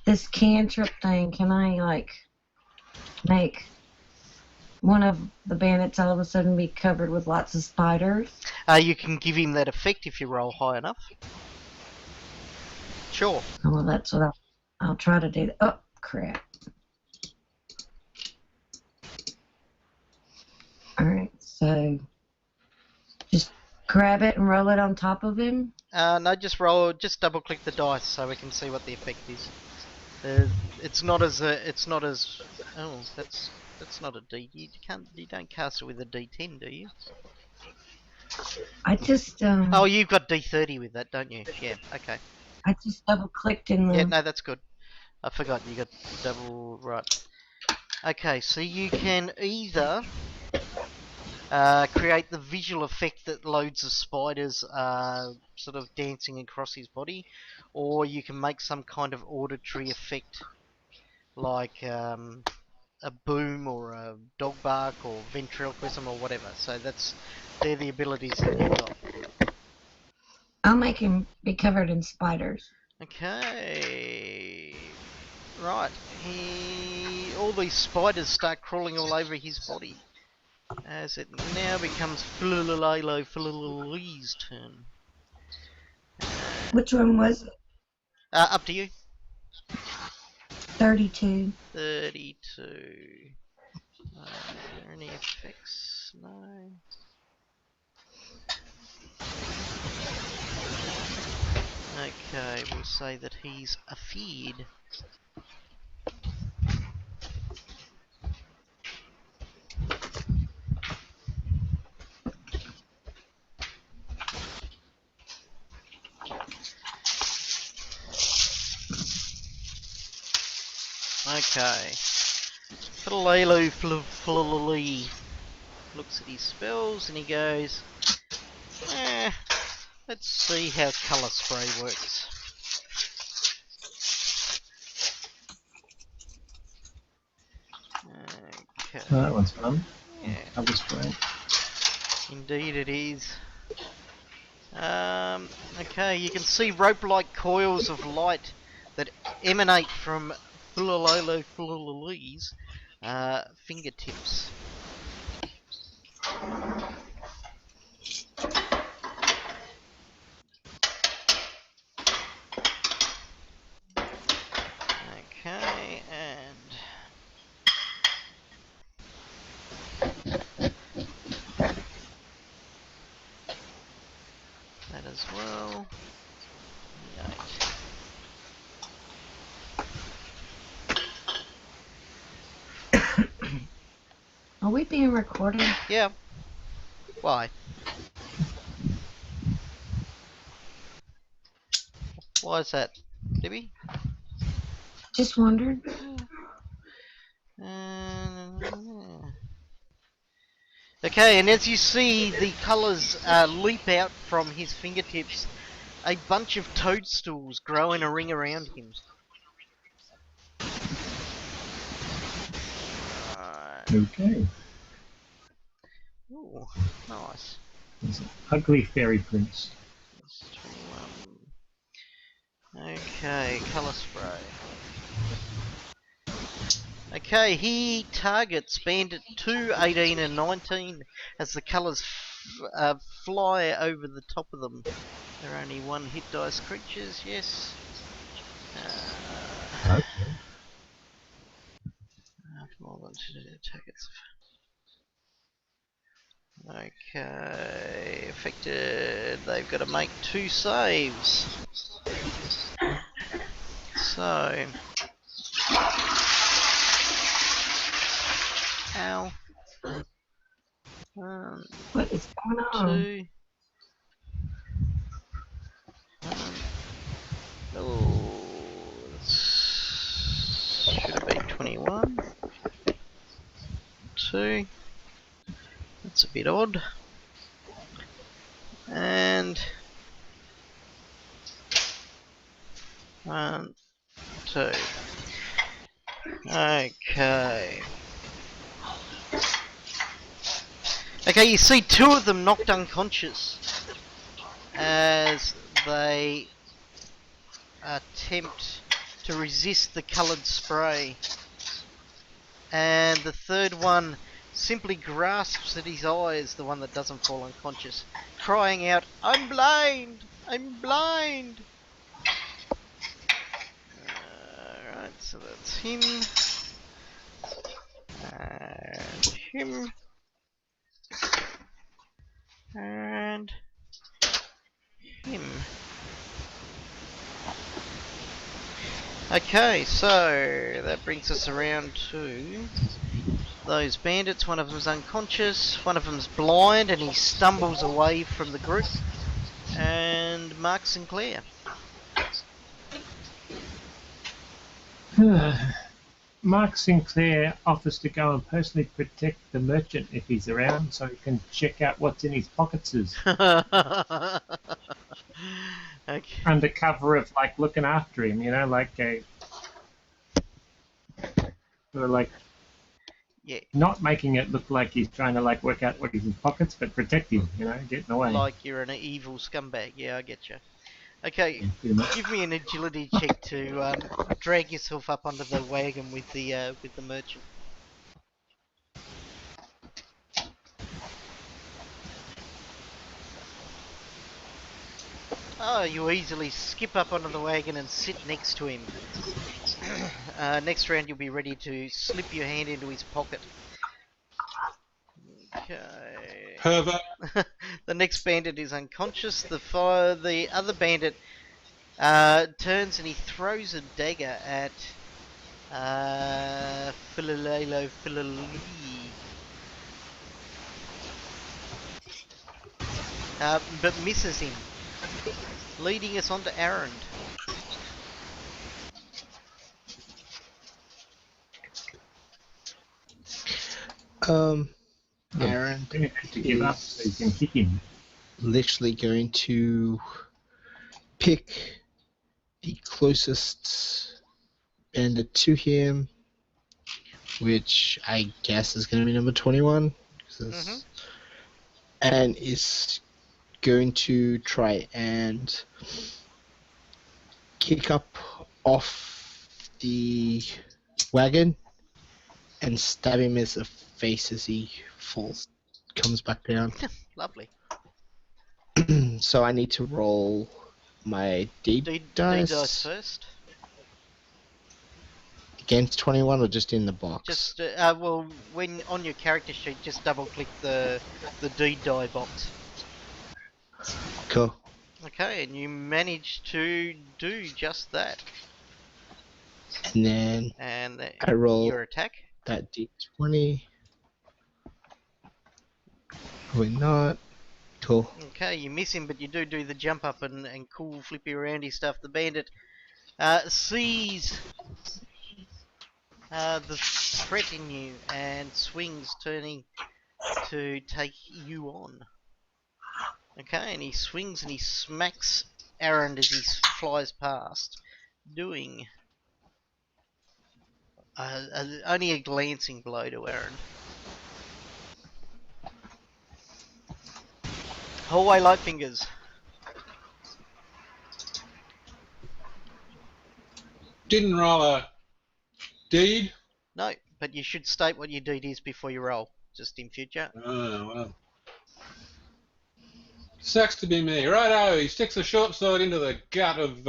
Speaker 2: this cantrip thing, can I like make one of the bandits all of a sudden be covered with lots of spiders?
Speaker 1: You can give him that effect if you roll high enough. Sure.
Speaker 2: Oh, well, that's what I'll try to do. Oh, crap. Alright, so just grab it and roll it on top of him?
Speaker 1: No, just double click the dice so we can see what the effect is. It's not as oh, that's not a D. You don't cast it with a D10, do you?
Speaker 2: I just
Speaker 1: Oh, you've got D30 with that, don't you? Yeah, okay.
Speaker 2: I just double clicked in the...
Speaker 1: Yeah, no, that's good. I forgot you got double right. Okay, so you can either create the visual effect that loads of spiders sort of dancing across his body, or you can make some kind of auditory effect like a boom or a dog bark or ventriloquism or whatever. So they're the abilities that you've got.
Speaker 2: I'll make him be covered in spiders.
Speaker 1: Okay. Right. All these spiders start crawling all over his body. As it now becomes Flulali's turn.
Speaker 2: Which one was it?
Speaker 1: Up to you.
Speaker 2: 32.
Speaker 1: 32. Are there any effects? No. Okay, we'll say that he's afeared. Okay. Flulali looks at his spells and he goes, let's see how colour spray works. Okay.
Speaker 4: Oh, that one's fun.
Speaker 1: Yeah.
Speaker 4: Cover spray.
Speaker 1: Indeed it is. Okay, you can see rope-like coils of light that emanate from Flulali's fingertips. Okay, and that as well. 28.
Speaker 2: Are we being recorded?
Speaker 1: Yeah. Why? Why is that, Libby?
Speaker 2: Just wondered.
Speaker 1: Okay, and as you see the colours leap out from his fingertips, a bunch of toadstools grow in a ring around him.
Speaker 4: Okay.
Speaker 1: Ooh, nice.
Speaker 4: There's an ugly fairy prince.
Speaker 1: That's 21. Okay, colour spray. Okay, he targets bandit 2, 18 and 19 as the colours fly over the top of them. They're only 1 hit dice creatures, yes.
Speaker 4: Okay.
Speaker 1: More than 2 targets. Okay, affected. They've got to make 2 saves. So, ow.
Speaker 2: What is going on?
Speaker 1: 2. Oh, should have been 21. 2. That's a bit odd. And 1, 2. Okay. Okay, you see 2 of them knocked unconscious as they attempt to resist the coloured spray. And the third one simply grasps at his eyes, the one that doesn't fall unconscious, crying out, "I'm blind! I'm blind!" Alright, so that's him. And him. And him. Okay, so that brings us around to those bandits. One of them's unconscious, one of them's blind, and he stumbles away from the group. And Mark Sinclair.
Speaker 4: Mark Sinclair offers to go and personally protect the merchant if he's around, so he can check out what's in his pockets.
Speaker 1: Okay.
Speaker 4: Under cover of like looking after him, you know, like a sort of like
Speaker 1: Yeah.
Speaker 4: not making it look like he's trying to like work out what is in his pockets, but protect him, you know, getting away.
Speaker 1: Like you're an evil scumbag. Yeah, I get you. Okay,
Speaker 4: Yeah, pretty much.
Speaker 1: give me an agility check to drag yourself up onto the wagon with the merchant. Oh, you easily skip up onto the wagon and sit next to him. Next round you'll be ready to slip your hand into his pocket. Okay.
Speaker 5: Pervert.
Speaker 1: The next bandit is unconscious. The other bandit turns and he throws a dagger at Philalelo Philali. But misses him, leading us on to Aaron.
Speaker 6: Aaron
Speaker 4: Gonna have to give up so you can kick him.
Speaker 6: literally going to pick the closest bandit to him, which I guess is going to be number 21. And is going to try and kick up off the wagon and stab him in the face as he comes back down.
Speaker 1: Lovely.
Speaker 6: So I need to roll my D dice.
Speaker 1: D dice first.
Speaker 6: Against 21 or just in the box?
Speaker 1: Just well, when on your character sheet, just double click the D die box.
Speaker 6: Cool.
Speaker 1: Okay, and you managed to do just that.
Speaker 6: And then
Speaker 1: And
Speaker 6: I roll
Speaker 1: your attack.
Speaker 6: that d20. Probably not. Cool.
Speaker 1: Okay, you miss him, but you do the jump up and cool flippy roundy stuff. The bandit sees the threat in you and swings, turning to take you on. Okay, and he swings and he smacks Aaron as he flies past, doing only a glancing blow to Aaron. Hallway Lightfingers.
Speaker 5: Didn't roll a deed.
Speaker 1: No, but you should state what your deed is before you roll, just in future.
Speaker 5: Oh, well. Sucks to be me. Righto, he sticks a short sword into the gut of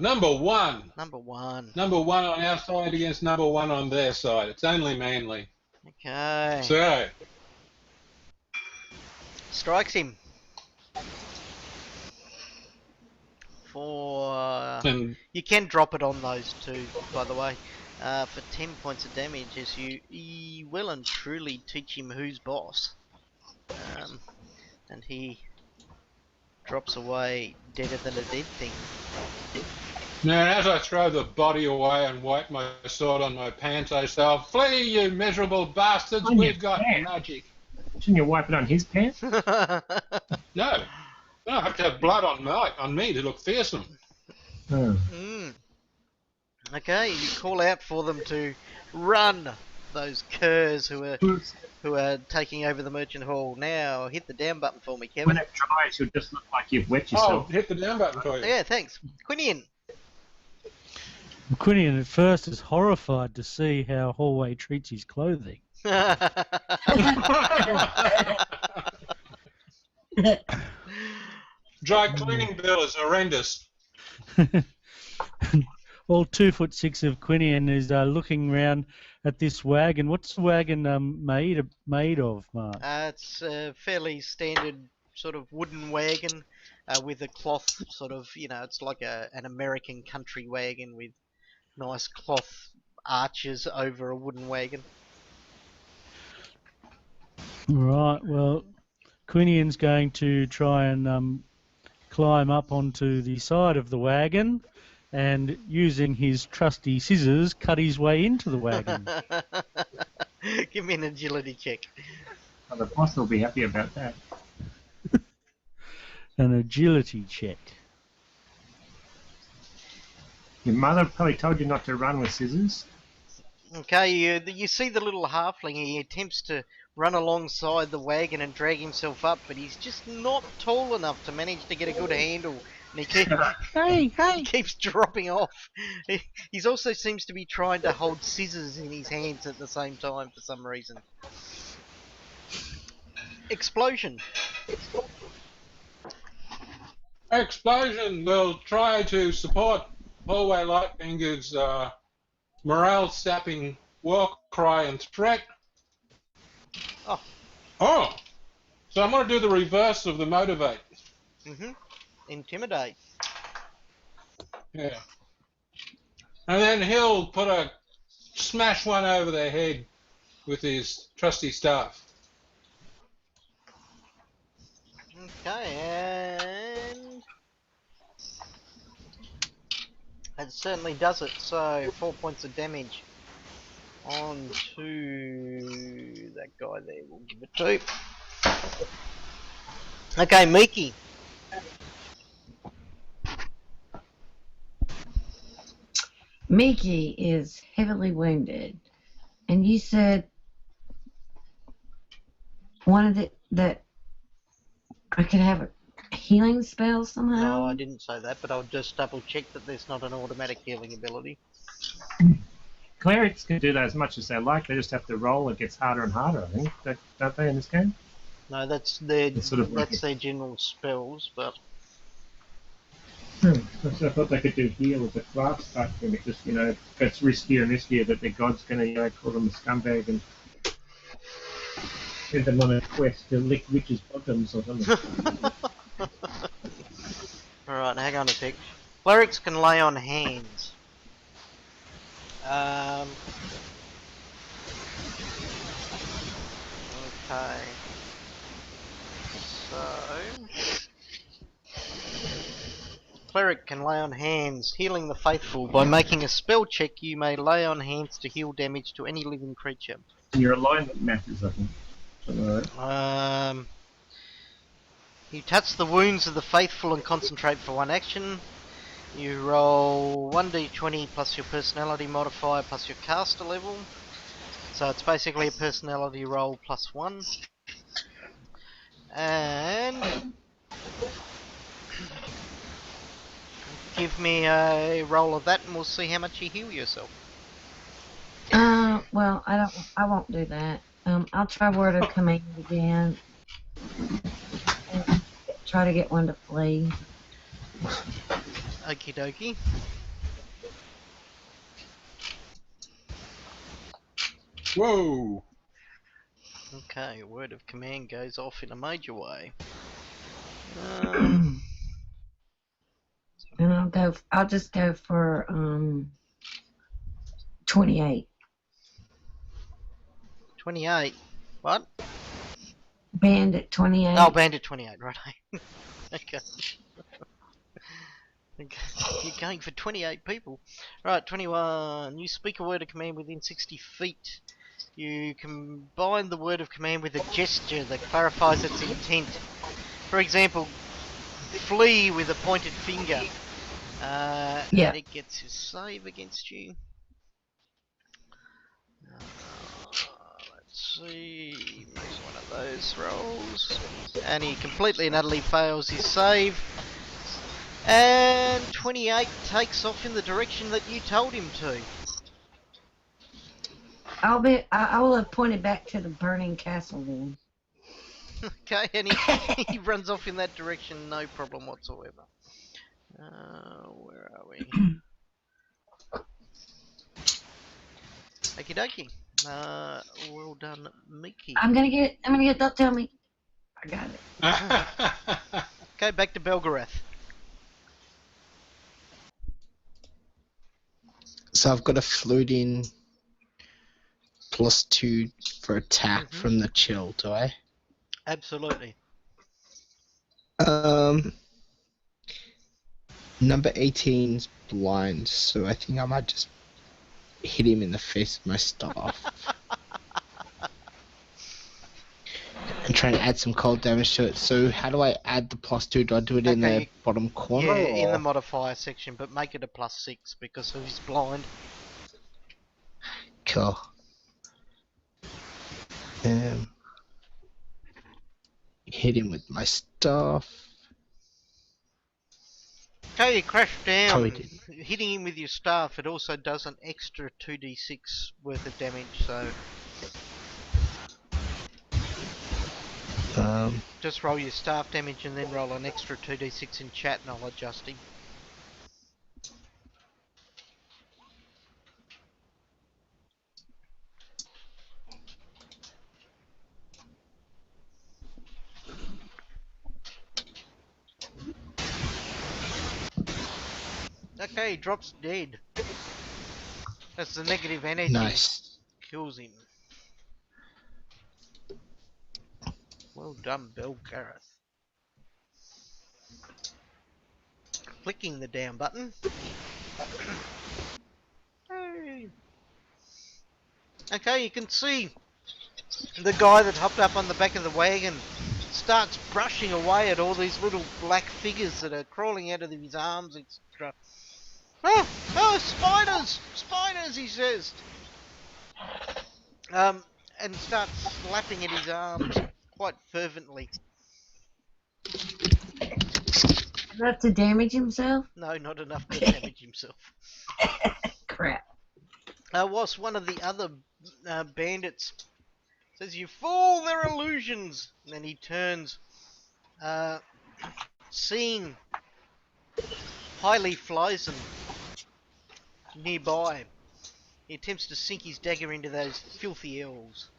Speaker 5: number one.
Speaker 1: Number one.
Speaker 5: Number one on our side against number one on their side. It's only manly.
Speaker 1: Okay.
Speaker 5: So,
Speaker 1: Strikes him. For...
Speaker 5: and
Speaker 1: you can drop it on those two, by the way. For 10 points of damage as you well and truly teach him who's boss. And he drops away deader than a dead thing.
Speaker 5: now as I throw the body away and wipe my sword on my pants, I say, "Flee, you miserable bastards,
Speaker 4: On your
Speaker 5: we've got
Speaker 4: pants?
Speaker 5: magic."
Speaker 4: Shouldn't you wipe it on his pants?
Speaker 5: No. No, I have to have blood on me to look fearsome.
Speaker 4: Oh.
Speaker 1: Okay, you call out for them to run, those curs who are taking over the merchant hall. Now hit the down button for me, Kevin.
Speaker 4: When it dries, you'll just look like you've wet
Speaker 5: Oh,
Speaker 4: yourself.
Speaker 5: hit the down button for you.
Speaker 1: Yeah, thanks. Quinian.
Speaker 3: Quinian at first is horrified to see how Hallway treats his clothing.
Speaker 5: Dry cleaning bill is horrendous.
Speaker 3: All 2'6" of Quinian is looking round at this wagon. What's the wagon made of, Mark?
Speaker 1: It's a fairly standard sort of wooden wagon with a cloth sort of, it's like an American country wagon with nice cloth arches over a wooden wagon.
Speaker 3: Right, well, Quinian's going to try and climb up onto the side of the wagon and using his trusty scissors cut his way into the wagon.
Speaker 1: Give me an agility check.
Speaker 4: Oh, the boss will be happy about that.
Speaker 3: An agility check.
Speaker 4: Your mother probably told you not to run with scissors.
Speaker 1: Okay, you see the little halfling. He attempts to run alongside the wagon and drag himself up, but he's just not tall enough to manage to get a good handle. And he keeps dropping off. He also seems to be trying to hold scissors in his hands at the same time for some reason. Explosion.
Speaker 5: Explosion will try to support Hallway Lightfinger's morale-sapping war cry and threat. Oh! So I'm going to do the reverse of the motivate.
Speaker 1: Intimidate.
Speaker 5: Yeah. And then he'll smash one over their head with his trusty staff.
Speaker 1: Okay, and it certainly does it. So 4 points of damage on to that guy there. We'll give it 2. Okay, Miki.
Speaker 2: Miki is heavily wounded, and you said that I could have a healing spell somehow.
Speaker 1: No, I didn't say that, but I'll just double check that there's not an automatic healing ability.
Speaker 4: Clerics can do that as much as they like. They just have to roll. It gets harder and harder, I think. Don't they in this game?
Speaker 1: No, that's their
Speaker 4: It's sort of like
Speaker 1: that's their general spells, but
Speaker 4: So I thought they could do heal as a class type thing. It just, gets riskier and riskier that their god's going to, call them a scumbag and send them on a quest to lick witches' bottoms or something.
Speaker 1: Alright, hang on a sec. Clerics can lay on hands. Okay. So... Cleric can lay on hands, healing the faithful. By making a spell check, you may lay on hands to heal damage to any living creature.
Speaker 4: Your alignment matters, I think. Something like that.
Speaker 1: You touch the wounds of the faithful and concentrate for one action. You roll 1d20 plus your personality modifier plus your caster level. So it's basically a personality roll plus 1. And give me a roll of that and we'll see how much you heal yourself.
Speaker 2: Well, I won't do that. I'll try word of command again. And try to get one to flee.
Speaker 1: Okie dokie.
Speaker 5: Whoa!
Speaker 1: Okay, word of command goes off in a major way.
Speaker 2: And I'll just go for 28.
Speaker 1: 28. What?
Speaker 2: Bandit 28.
Speaker 1: Oh, bandit 28, right. Okay. Okay. You're going for 28 people. Right, 21. You speak a word of command within 60 feet. You combine the word of command with a gesture that clarifies its intent. For example, flee with a pointed finger.
Speaker 2: Yeah.
Speaker 1: And it gets his save against you. Let's see. Makes one of those rolls. And he completely and utterly fails his save. And 28 takes off in the direction that you told him to.
Speaker 2: I will have pointed back to the burning castle then.
Speaker 1: Okay, and he runs off in that direction, no problem whatsoever. Where are we? Okie dokie. Well done, Mickey.
Speaker 2: I'm gonna get. Don't tell me. I got it.
Speaker 1: Okay, back to Belgarath.
Speaker 6: So I've got a floating +2 for attack from the chill, do I?
Speaker 1: Absolutely.
Speaker 6: Number 18's blind, so I think I might just hit him in the face with my staff. And try and add some cold damage to it. So how do I add the +2? Do I do it in the bottom corner?
Speaker 1: Yeah,
Speaker 6: or?
Speaker 1: in the modifier section, but make it a +6 because he's blind.
Speaker 6: Cool. Hit him with my staff.
Speaker 1: Okay, you crash down.
Speaker 6: Totally.
Speaker 1: Hitting him with your staff, it also does an extra 2d6 worth of damage, so... Just roll your staff damage and then roll an extra 2d6 in chat and I'll adjust him. Okay, he drops dead. That's the negative energy.
Speaker 6: Nice.
Speaker 1: Kills him. Well done, Belgarath. Clicking the down button. Hey. Okay, you can see the guy that hopped up on the back of the wagon starts brushing away at all these little black figures that are crawling out of his arms, etc. Oh, spiders! Spiders, he says. And starts slapping at his arms quite fervently.
Speaker 2: Enough to damage himself?
Speaker 1: No, not enough to damage himself.
Speaker 2: Crap.
Speaker 1: Whilst one of the other bandits says, "You fool, they're illusions!" And then he turns, seeing Highly Flyson nearby. He attempts to sink his dagger into those filthy elves.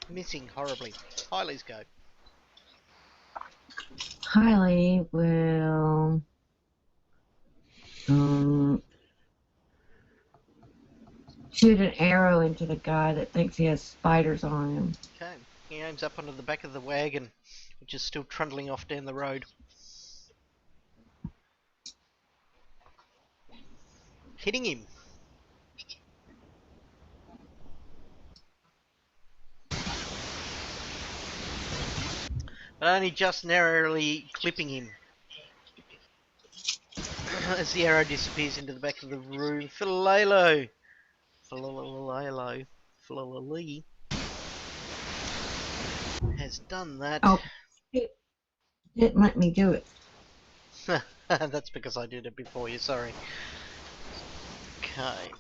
Speaker 1: Missing horribly. Highly's go.
Speaker 2: Hiley will shoot an arrow into the guy that thinks he has spiders on him.
Speaker 1: Okay. He aims up onto the back of the wagon, which is still trundling off down the road. Hitting him. But only just narrowly clipping him. As the arrow disappears into the back of the room. Philalo. Philalo. Philalali has done that.
Speaker 2: Oh, it didn't let me do it.
Speaker 1: That's because I did it before you, sorry. Okay.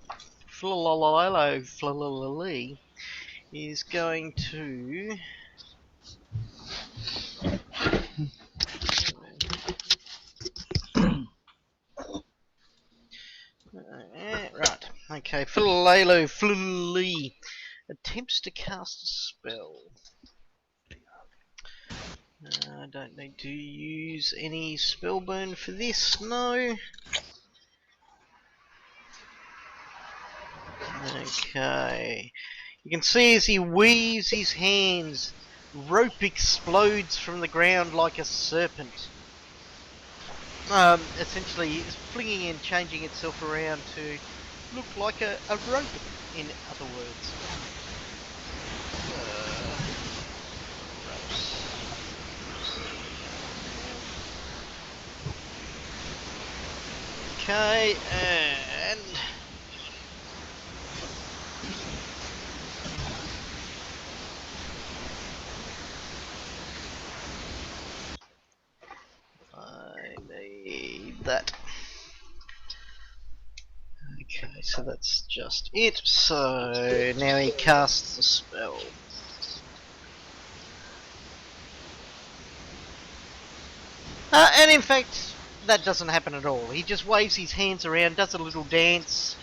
Speaker 1: Philalali is going to... right. Okay. Philalali attempts to cast a spell. I don't need to use any spell burn for this, no. Okay. You can see as he weaves his hands, rope explodes from the ground like a serpent. Essentially, it's flinging and changing itself around to look like a rope, in other words. Okay, and... I need that. Okay, so that's just it. So now he casts the spell. And in fact, that doesn't happen at all. He just waves his hands around, does a little dance,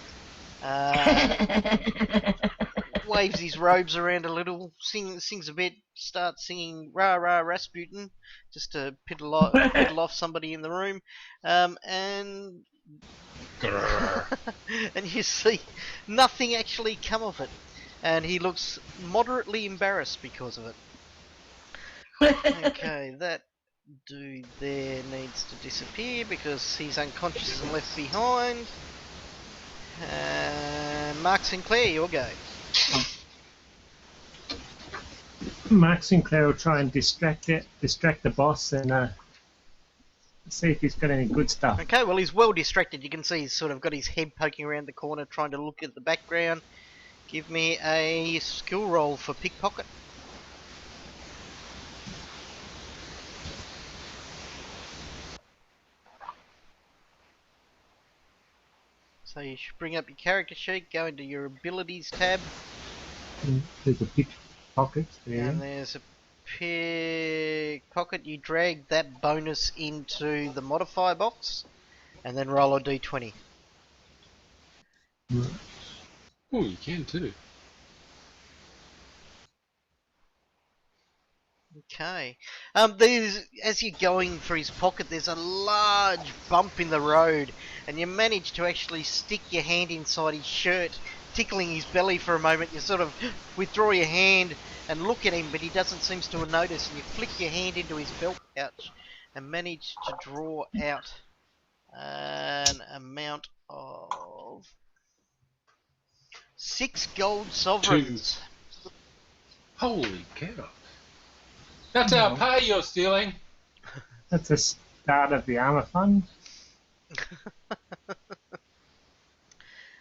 Speaker 1: waves his robes around a little, sings a bit, starts singing Rah Rah Rasputin, just to piddle off somebody in the room, and and you see nothing actually come of it, and he looks moderately embarrassed because of it. Okay, that dude there needs to disappear because he's unconscious and left behind. Mark Sinclair, your go.
Speaker 4: Mark Sinclair will try and distract the boss, and see if he's got any good stuff.
Speaker 1: Okay, well he's well distracted. You can see he's sort of got his head poking around the corner trying to look at the background. Give me a skill roll for pickpocket. So you should bring up your character sheet, go into your abilities tab.
Speaker 4: There's a pickpocket there.
Speaker 1: And there's a pickpocket. You drag that bonus into the modifier box, and then roll a d20.
Speaker 4: Right.
Speaker 5: Oh, you can too.
Speaker 1: Okay. As you're going for his pocket, there's a large bump in the road, and you manage to actually stick your hand inside his shirt, tickling his belly for a moment. You sort of withdraw your hand and look at him, but he doesn't seem to have noticed, and you flick your hand into his belt pouch and manage to draw out an amount of 6 gold sovereigns.
Speaker 5: Holy cow. That's our pay you're stealing.
Speaker 4: That's the start of the armor fund.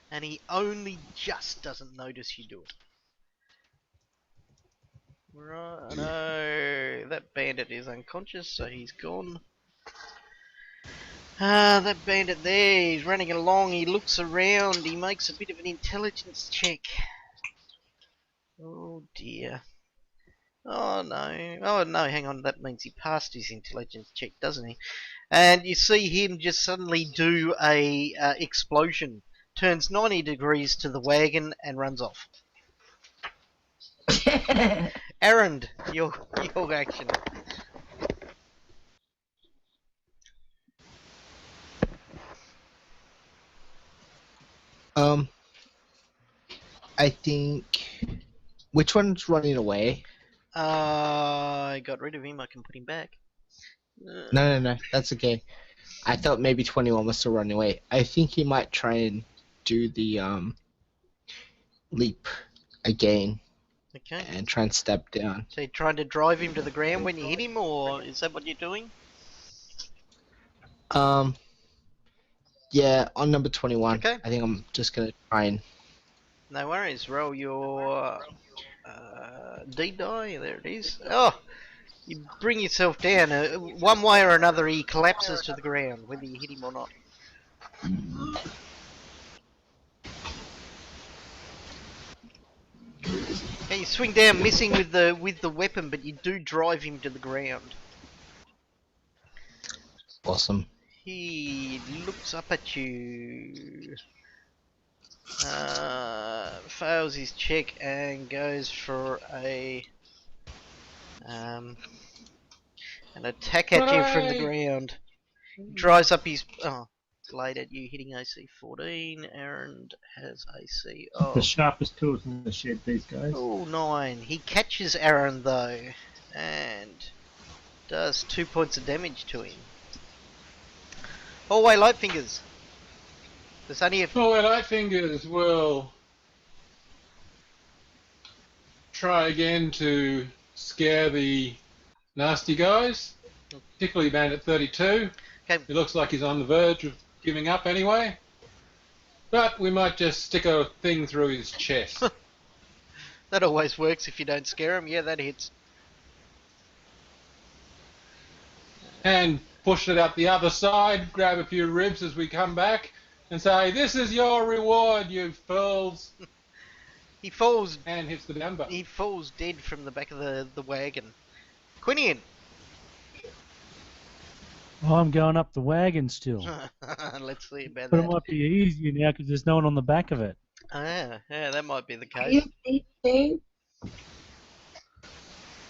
Speaker 1: And he only just doesn't notice you do it. Right, no, that bandit is unconscious, so he's gone. That bandit there, he's running along, he looks around, he makes a bit of an intelligence check. Oh dear. Oh no, hang on, that means he passed his intelligence check, doesn't he? And you see him just suddenly do a explosion, turns 90 degrees to the wagon and runs off. Aaron, your action.
Speaker 6: I think. Which one's running away?
Speaker 1: I got rid of him. I can put him back.
Speaker 6: No. That's okay. I thought maybe 21 was still running away. I think he might try and do the leap again
Speaker 1: Okay.
Speaker 6: and try and step down.
Speaker 1: So you're trying to drive him to the ground when you hit him, or is that what you're doing?
Speaker 6: Yeah, on number 21.
Speaker 1: Okay.
Speaker 6: I think I'm just gonna try and.
Speaker 1: No worries. Roll your D die. There it is. Oh, you bring yourself down. One way or another, he collapses to the ground, whether you hit him or not. Okay, you swing down, missing with the weapon, but you do drive him to the ground.
Speaker 6: Awesome.
Speaker 1: He looks up at you, fails his check, and goes for an attack at you from the ground. Drives up his blade at you, hitting AC 14. Aaron has AC
Speaker 4: The sharpest tools in the shed, these guys.
Speaker 1: 9. He catches Aaron though, and does 2 points of damage to him. Hallway light fingers. There's only a
Speaker 5: Hallway light fingers will try again to scare the nasty guys, particularly Bandit 32.
Speaker 1: Okay.
Speaker 5: He looks like he's on the verge of giving up anyway. But we might just stick a thing through his chest.
Speaker 1: That always works if you don't scare him. Yeah, that hits.
Speaker 5: And push it up the other side, grab a few ribs as we come back, and say, "This is your reward, you fools!"
Speaker 1: He falls.
Speaker 5: And hits the down button.
Speaker 1: He falls dead from the back of the wagon. Quinian.
Speaker 3: I'm going up the wagon still.
Speaker 1: Let's see about
Speaker 3: But it
Speaker 1: that.
Speaker 3: might be easier now because there's no one on the back of it.
Speaker 1: Yeah, that might be the case.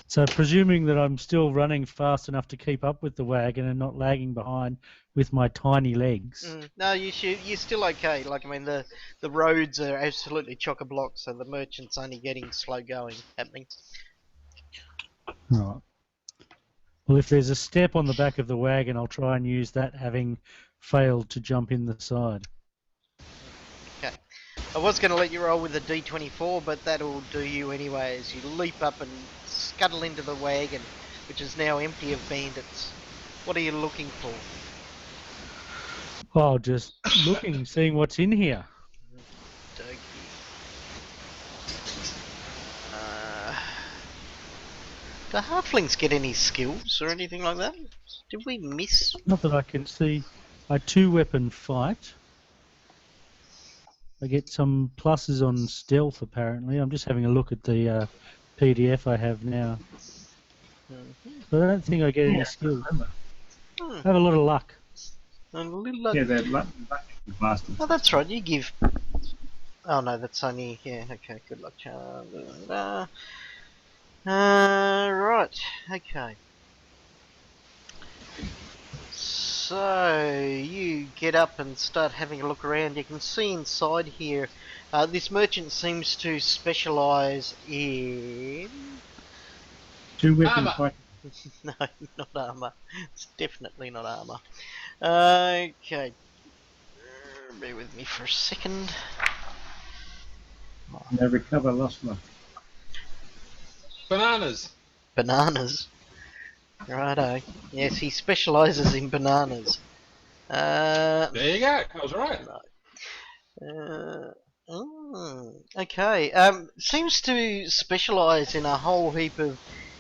Speaker 3: So presuming that I'm still running fast enough to keep up with the wagon and not lagging behind with my tiny legs.
Speaker 1: No, you're still okay. Like, I mean, the roads are absolutely chock-a-block, so the merchant's only getting slow going happening.
Speaker 3: Right. Well, if there's a step on the back of the wagon, I'll try and use that, having failed to jump in the side.
Speaker 1: Okay. I was going to let you roll with a D24, but that'll do you anyway, as you leap up and scuttle into the wagon, which is now empty of bandits. What are you looking for?
Speaker 3: Oh, just looking, seeing what's in here.
Speaker 1: Dokey. Do halflings get any skills or anything like that? Did we miss?
Speaker 3: Not that I can see. A 2-weapon fight. I get some pluses on stealth, apparently. I'm just having a look at the PDF I have now. But I don't think I get any skills. I have a lot of luck.
Speaker 1: A little luck.
Speaker 4: Yeah, they're lucky bastards.
Speaker 1: Oh, that's right. You give. Oh no, that's only. Yeah. Okay. Good luck, charm. Right. Okay. So you get up and start having a look around. You can see inside here. This merchant seems to specialise in.
Speaker 4: 2-weapon
Speaker 5: Armour.
Speaker 4: fight.
Speaker 1: No, not armour. It's definitely not armour. Okay. Bear with me for a second.
Speaker 4: They recover lost luck.
Speaker 5: Bananas.
Speaker 1: Bananas. Righto. Yes, he specialises in bananas.
Speaker 5: There you go. I was right.
Speaker 1: Okay. Seems to specialise in a whole heap of.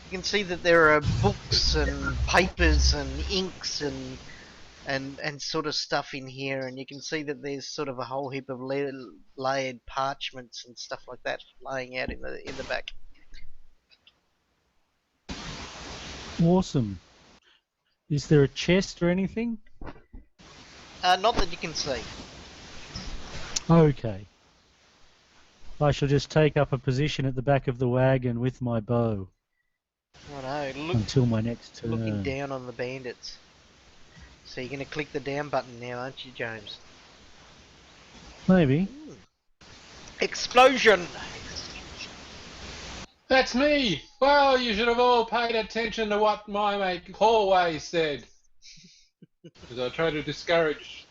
Speaker 1: You can see that there are books and papers and inks and sort of stuff in here, and you can see that there's sort of a whole heap of layered parchments and stuff like that laying out in the back.
Speaker 3: Awesome. Is there a chest or anything?
Speaker 1: Not that you can see.
Speaker 3: Okay. I shall just take up a position at the back of the wagon with my bow
Speaker 1: Righto.
Speaker 3: until my next turn.
Speaker 1: Looking down on the bandits. So you're going to click the down button now, aren't you, James?
Speaker 3: Maybe.
Speaker 1: Explosion!
Speaker 5: That's me! Well, you should have all paid attention to what my mate Hallway said. As I try to discourage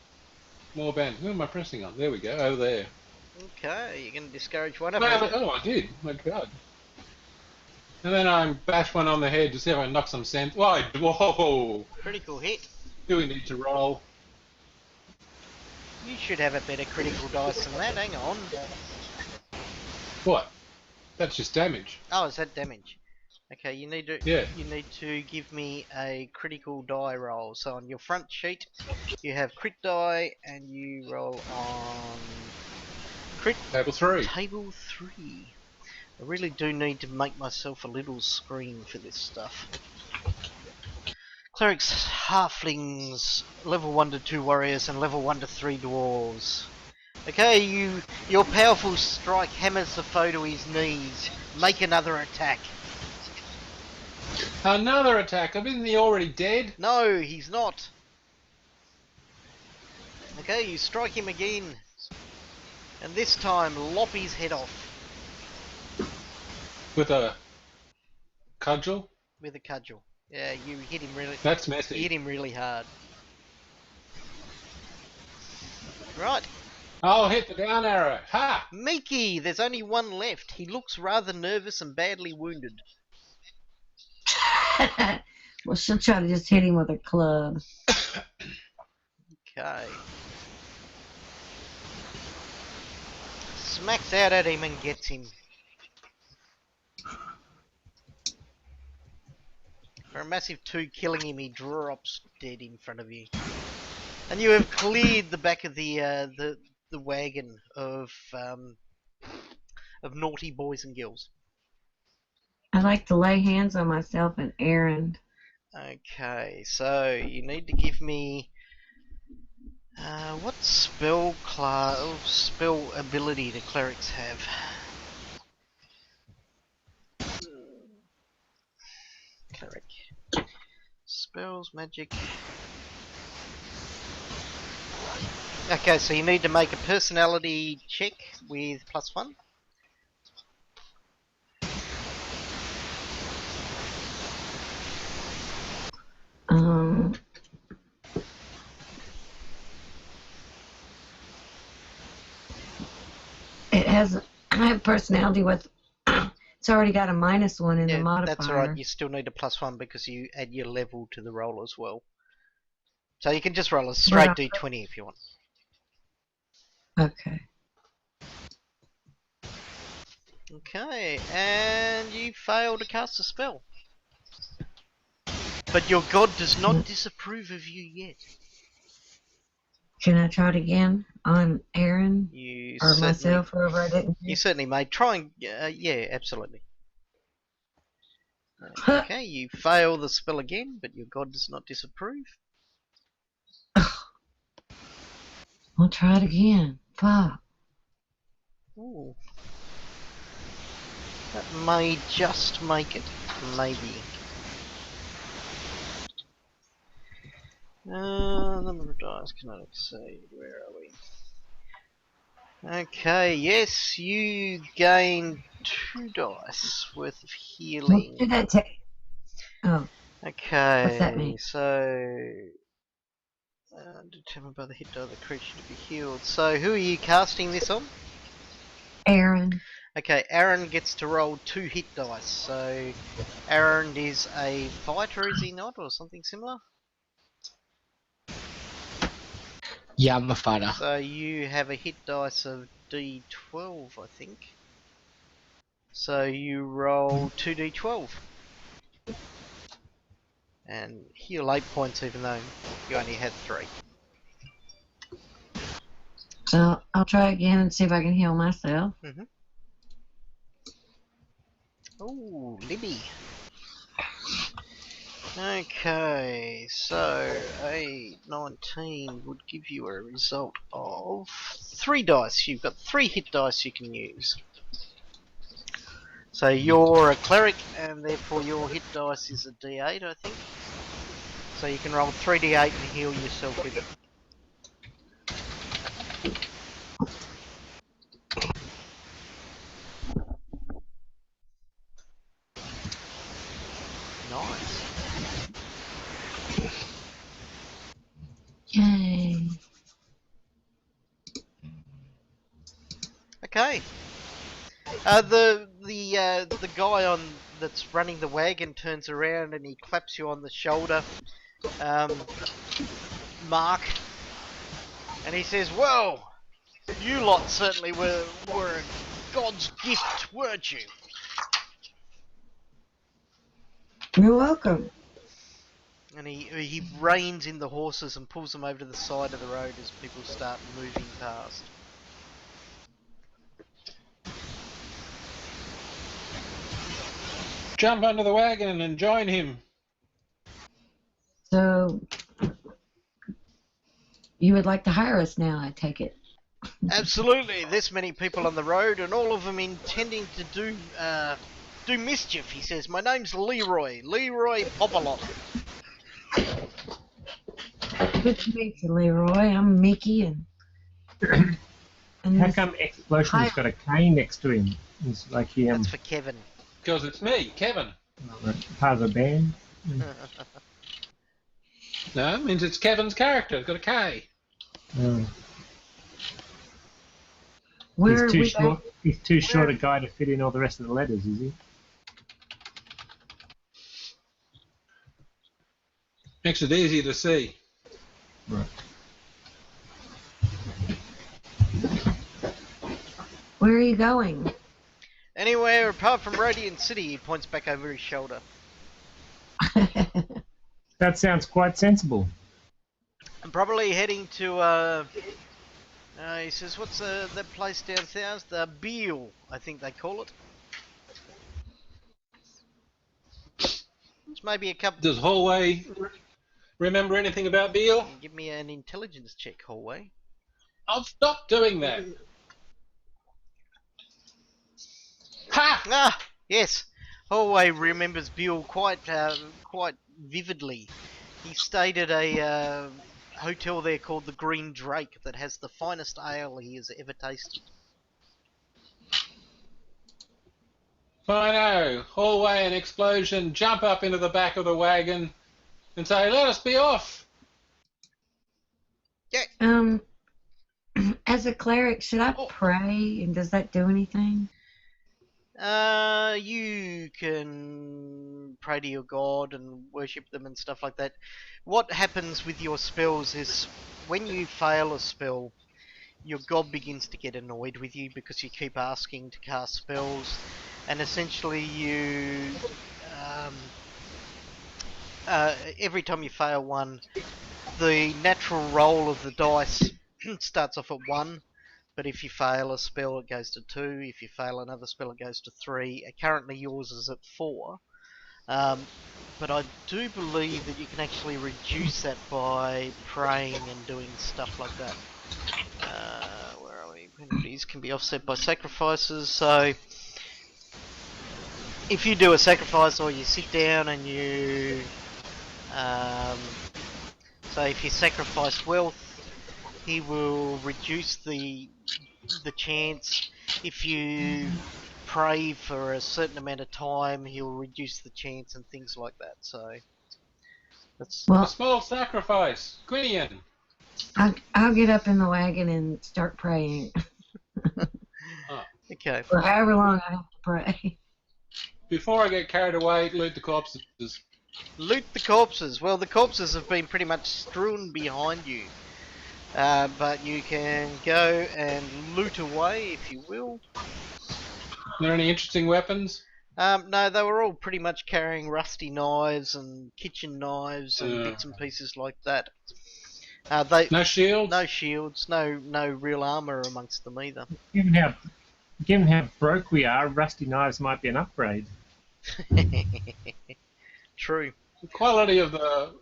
Speaker 5: more bandits. Who am I pressing on? There we go, over there.
Speaker 1: Okay, you're going to discourage one of
Speaker 5: Well,
Speaker 1: them.
Speaker 5: oh, I did. My God. And then I bash one on the head to see if I can knock some sense. Whoa!
Speaker 1: Critical hit.
Speaker 5: Do we need to roll?
Speaker 1: You should have a better critical dice than that. Hang on.
Speaker 5: What? That's just damage.
Speaker 1: Oh, is that damage? Okay, you need to
Speaker 5: Yeah.
Speaker 1: you need to give me a critical die roll. So on your front sheet, you have crit die, and you roll on crit
Speaker 5: Table 3.
Speaker 1: table 3. I really do need to make myself a little screen for this stuff. Clerics, halflings, level 1 to 2 warriors, and level 1 to 3 dwarves. Okay, your powerful strike hammers the foe to his knees. Make another attack.
Speaker 5: Another attack. Isn't he already dead?
Speaker 1: No, he's not. Okay, you strike him again. And this time, lop his head off
Speaker 5: With a cudgel?
Speaker 1: with a cudgel. Yeah, you hit him really.
Speaker 5: That's
Speaker 1: You
Speaker 5: messy.
Speaker 1: hit him really hard. Right,
Speaker 5: I'll hit the down arrow. Ha!
Speaker 1: Miki. There's only one left. He looks rather nervous and badly wounded.
Speaker 2: Well, she'll try to just hit him with a club.
Speaker 1: Okay. Smacks out at him and gets him. For a massive 2, killing him, he drops dead in front of you. And you have cleared the back of the wagon of naughty boys and girls.
Speaker 2: I like to lay hands on myself and Aaron.
Speaker 1: Okay, so you need to give me what spell ability do clerics have? Cleric. Spells, magic. Okay, so you need to make a personality check with +1.
Speaker 2: It has. I have personality with. It's already got a -1 in the
Speaker 1: Yeah,
Speaker 2: modifier.
Speaker 1: that's alright, you still need a +1 because you add your level to the roll as well. So you can just roll a straight
Speaker 2: Right.
Speaker 1: d20 if you want.
Speaker 2: Okay.
Speaker 1: Okay, and you fail to cast a spell. But your god does not disapprove of you yet.
Speaker 2: Can I try it again on Aaron
Speaker 1: You
Speaker 2: or
Speaker 1: certainly,
Speaker 2: myself, whoever I didn't?
Speaker 1: you certainly may. Try and, yeah, absolutely.
Speaker 2: Huh.
Speaker 1: Okay, you fail the spell again, but your god does not disapprove.
Speaker 2: I'll try it again. Fuck.
Speaker 1: Ooh. That may just make it. Maybe. Number of dice cannot exceed. Where are we? Okay, yes, you gain 2 dice worth of healing.
Speaker 2: What did that take? Oh,
Speaker 1: Okay,
Speaker 2: What's that mean?
Speaker 1: so determined by the hit die of the creature to be healed. So who are you casting this on?
Speaker 2: Aaron.
Speaker 1: Okay, Aaron gets to roll 2 hit dice. So Aaron is a fighter, is he not, or something similar?
Speaker 6: Yeah, I'm a fighter.
Speaker 1: So you have a hit dice of D12, I think. So you roll 2D12. And heal 8 points even though you only had 3.
Speaker 2: So I'll try again and see if I can heal myself.
Speaker 1: Ooh, Libby. Okay, so a 19 would give you a result of 3 dice. You've got 3 hit dice you can use. So you're a cleric, and therefore your hit dice is a D8, I think. So you can roll 3D8 and heal yourself with it.
Speaker 2: Yay.
Speaker 1: Okay. The guy that's running the wagon turns around and he claps you on the shoulder, Mark, and he says, "Well, you lot certainly were God's gift, weren't you?"
Speaker 2: You're welcome.
Speaker 1: And he reins in the horses and pulls them over to the side of the road as people start moving past.
Speaker 5: Jump under the wagon and join him.
Speaker 2: So, you would like to hire us now, I take it?
Speaker 1: Absolutely, this many people on the road, and all of them intending to do mischief. He says, "My name's Leroy Popalot."
Speaker 2: Good to meet you, Leroy. I'm Mickey, and
Speaker 4: How
Speaker 2: this-
Speaker 4: come Explosion's got a K next to him? It's like he
Speaker 1: That's for Kevin.
Speaker 5: Because it's me, Kevin.
Speaker 4: part of the band.
Speaker 5: No, it means it's Kevin's character. It's got a K.
Speaker 2: where
Speaker 4: He's
Speaker 2: are
Speaker 4: too
Speaker 2: we
Speaker 4: short.
Speaker 2: back?
Speaker 4: He's too short a guy to fit in all the rest of the letters, is he?
Speaker 5: Makes it easy to see.
Speaker 4: Right.
Speaker 2: Where are you going?
Speaker 1: Anywhere apart from Radiant City, he points back over his shoulder.
Speaker 4: That sounds quite sensible.
Speaker 1: I'm probably heading to, he says, what's that place down south? The Beale, I think they call it. It's maybe a couple...
Speaker 5: Does Hallway remember anything about Beale?
Speaker 1: Give me an intelligence check, Hallway.
Speaker 5: I'll stop doing that. Ha!
Speaker 1: Ah, yes. Hallway remembers Beale quite vividly. He stayed at a hotel there called the Green Drake that has the finest ale he has ever tasted.
Speaker 5: Fino, Hallway and Explosion jump up into the back of the wagon and say, "Let us be off."
Speaker 2: As a cleric, should I pray, and does that do anything?
Speaker 1: You can pray to your god and worship them and stuff like that. What happens with your spells is when you fail a spell, your god begins to get annoyed with you because you keep asking to cast spells, and essentially you every time you fail one, the natural roll of the dice starts off at 1. But if you fail a spell, it goes to 2. If you fail another spell, it goes to 3. Currently, yours is at 4. But I do believe that you can actually reduce that by praying and doing stuff like that. Where are we? Penalties can be offset by sacrifices. So, if you do a sacrifice or you sit down and you... so if you sacrifice wealth, he will reduce the chance. If you pray for a certain amount of time, he'll reduce the chance and things like that. So that's
Speaker 5: A
Speaker 2: Well,
Speaker 5: small sacrifice. Gwinian.
Speaker 2: I'll get up in the wagon and start praying.
Speaker 1: okay.
Speaker 2: For however long I have to pray.
Speaker 5: Before I get carried away, loot the corpses.
Speaker 1: Loot the corpses. Well, the corpses have been pretty much strewn behind you. But you can go and loot away if you will.
Speaker 5: Are there any interesting weapons?
Speaker 1: No, they were all pretty much carrying rusty knives and kitchen knives and bits and pieces like that.
Speaker 5: No shields?
Speaker 1: No shields, no real armour amongst them either.
Speaker 4: Given how broke we are, rusty knives might be an upgrade.
Speaker 1: True.
Speaker 5: The quality of the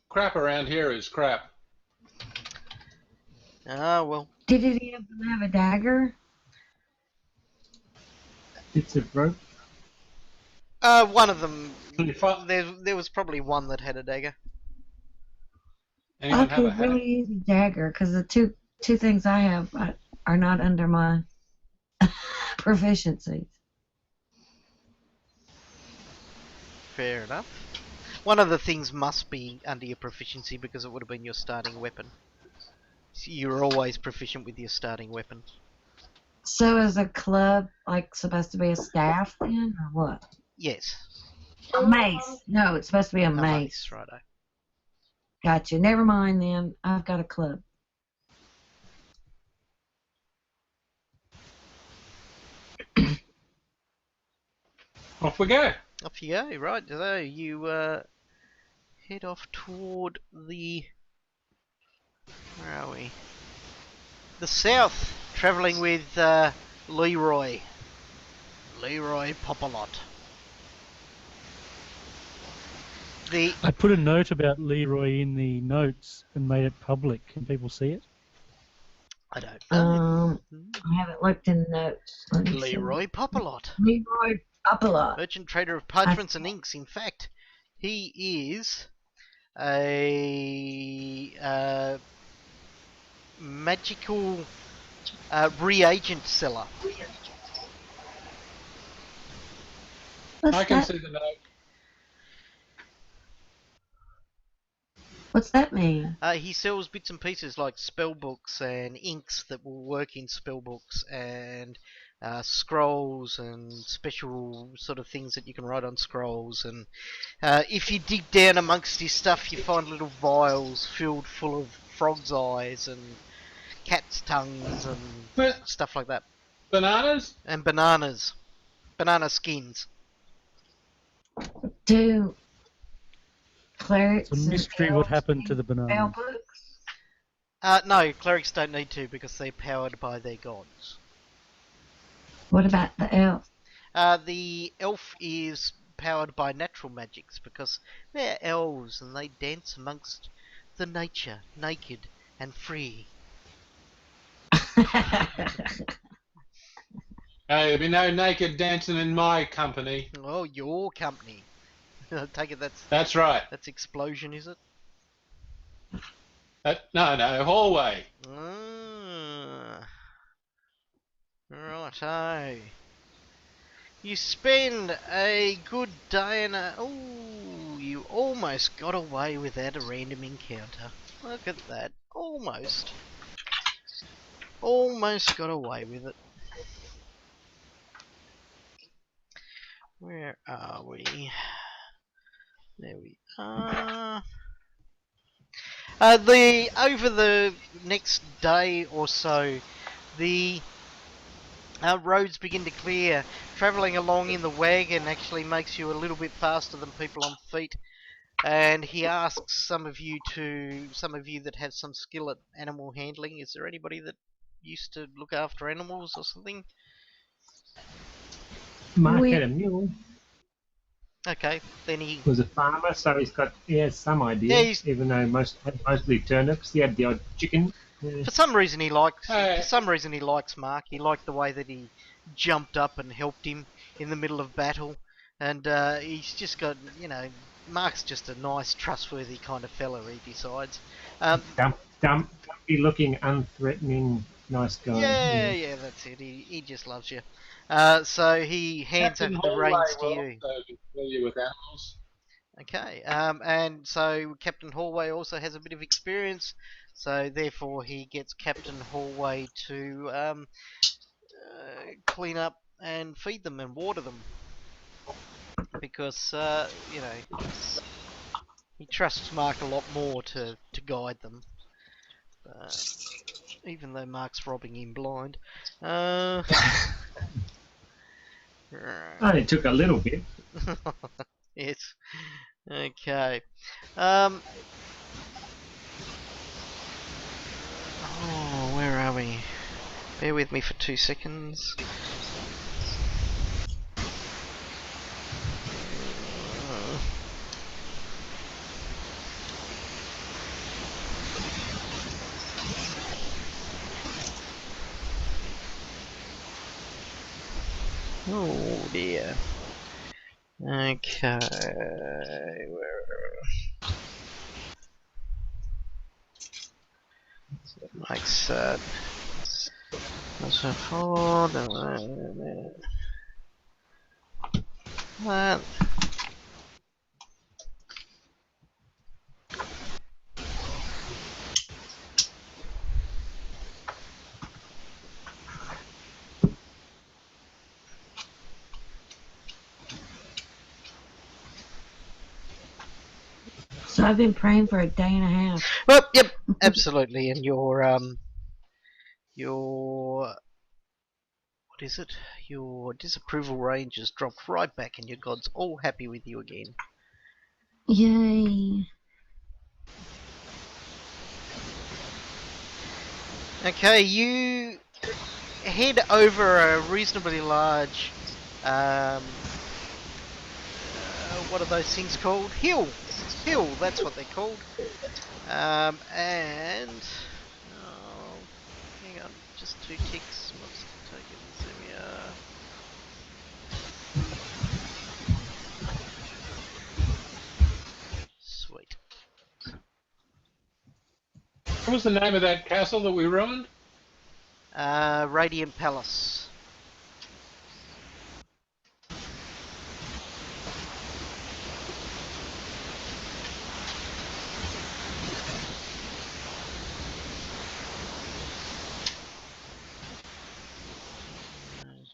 Speaker 5: crap around here is crap.
Speaker 1: Ah, well.
Speaker 2: Did any of them have a dagger?
Speaker 4: Bits of rope.
Speaker 1: One of them.
Speaker 5: Anyone
Speaker 1: There was probably one that had a dagger.
Speaker 2: I
Speaker 5: have a
Speaker 2: could
Speaker 5: hat?
Speaker 2: really use a dagger because the two things I have are not under my proficiencies.
Speaker 1: fair enough. One of the things must be under your proficiency because it would have been your starting weapon. So you're always proficient with your starting weapon.
Speaker 2: So is a club like supposed to be a staff then, or what?
Speaker 1: Yes.
Speaker 2: A mace. No, it's supposed to be a mace.
Speaker 1: Righto.
Speaker 2: Gotcha. Never mind then. I've got a club.
Speaker 5: Off we go.
Speaker 1: Off you go. Right, so you head off toward the... Where are we? The south, travelling with Leroy. Leroy Popalot.
Speaker 3: I put a note about Leroy in the notes and made it public. Can people see it?
Speaker 1: I don't know.
Speaker 2: I haven't looked in the notes. Let me see.
Speaker 1: Leroy Popalot.
Speaker 2: Leroy Popalot.
Speaker 1: Merchant trader of parchments and inks. In fact, he is a magical reagent seller.
Speaker 5: I can see the note.
Speaker 2: What's that mean?
Speaker 1: He sells bits and pieces like spell books and inks that will work in spell books and scrolls and special sort of things that you can write on scrolls. And if you dig down amongst his stuff, you find little vials filled full of frog's eyes and cat's tongues and stuff like that.
Speaker 5: Bananas?
Speaker 1: And bananas. Banana skins.
Speaker 2: Do clerics
Speaker 3: It's a mystery
Speaker 2: and
Speaker 3: what
Speaker 2: elves
Speaker 3: happened
Speaker 2: need
Speaker 3: to the
Speaker 2: spell
Speaker 3: bananas.
Speaker 2: books?
Speaker 1: No, clerics don't need to because they're powered by their gods.
Speaker 2: What about the elf?
Speaker 1: The elf is powered by natural magics because they're elves and they dance amongst the nature, naked and free.
Speaker 5: There'll be no naked dancing in my company.
Speaker 1: Oh, your company. I take it
Speaker 5: That's right.
Speaker 1: that's explosion, is it?
Speaker 5: No, hallway.
Speaker 1: Righto. You spend a good day and you almost got away without a random encounter. Look at that. Almost. Almost got away with it. Where are we? There we are. Over the next day or so, the roads begin to clear. Travelling along in the wagon actually makes you a little bit faster than people on feet. And he asks some of you that have some skill at animal handling. Is there anybody that used to look after animals or something?
Speaker 4: Mark had a mule.
Speaker 1: Okay, then he
Speaker 4: Was a farmer, so he has some idea.
Speaker 1: Yeah,
Speaker 4: even though mostly turnips, he had the odd chicken. Yeah.
Speaker 1: For some reason he likes.
Speaker 5: Hey.
Speaker 1: For some reason he likes Mark. He liked the way that he jumped up and helped him in the middle of battle, and he's just got, Mark's just a nice, trustworthy kind of fella. He decides.
Speaker 4: Dumpy looking, unthreatening, nice guy.
Speaker 1: Yeah, that's it. He just loves you. So he hands
Speaker 5: Captain
Speaker 1: over the
Speaker 5: Hallway
Speaker 1: reins to
Speaker 5: will
Speaker 1: you.
Speaker 5: also be familiar with animals.
Speaker 1: Okay, and so Captain Hallway also has a bit of experience, so therefore he gets Captain Hallway to clean up and feed them and water them, because he trusts Mark a lot more to guide them, even though Mark's robbing him blind.
Speaker 4: Only took a little bit.
Speaker 1: Yes. Okay. Where are we? Bear with me for 2 seconds. Oh dear. Okay. So it makes that. So forward. That.
Speaker 2: So I've been praying for a day and a half.
Speaker 1: Well, yep, absolutely. And your what is it? Your disapproval range has dropped right back, and your god's all happy with you again.
Speaker 2: Yay.
Speaker 1: Okay, you head over a reasonably large, what are those things called? Hill, that's what they're called. And oh, hang on, just 2 ticks. What's taken Zimia? Sweet.
Speaker 5: What was the name of that castle that we ruined?
Speaker 1: Radiant Palace.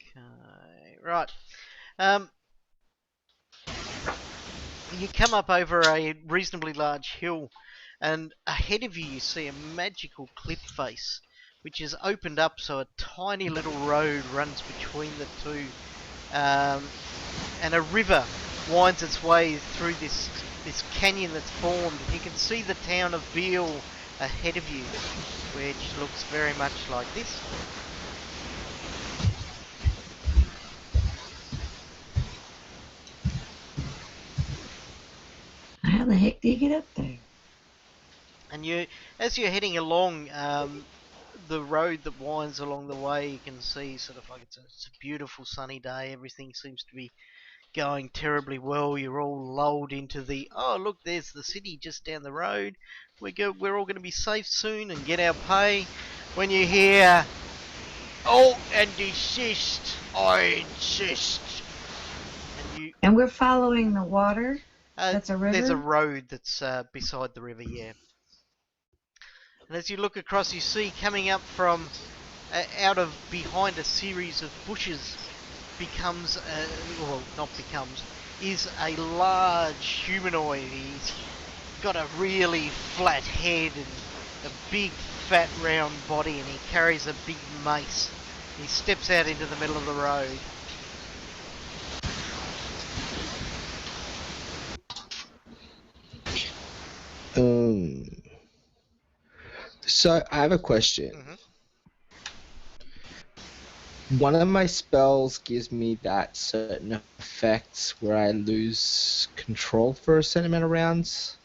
Speaker 1: Okay, right. You come up over a reasonably large hill, and ahead of you see a magical cliff face, which is opened up so a tiny little road runs between the two, and a river winds its way through this canyon that's formed. You can see the town of Beale ahead of you, which looks very much like this.
Speaker 2: How the heck do you get up there?
Speaker 1: And as you're heading along the road that winds along the way, you can see sort of like it's a beautiful sunny day. Everything seems to be going terribly well. You're all lulled into the, oh look, there's the city just down the road. We're all going to be safe soon and get our pay. When you hear, oh, and desist, I insist.
Speaker 2: And we're following the water? That's a river?
Speaker 1: There's a road that's beside the river, yeah. And as you look across, you see coming up from out of behind a series of bushes is a large humanoid. He's got a really flat head and a big fat round body, and he carries a big mace. He steps out into the middle of the road.
Speaker 6: So I have a question.
Speaker 1: Mm-hmm.
Speaker 6: One of my spells gives me that certain effects where I lose control for a certain amount of rounds.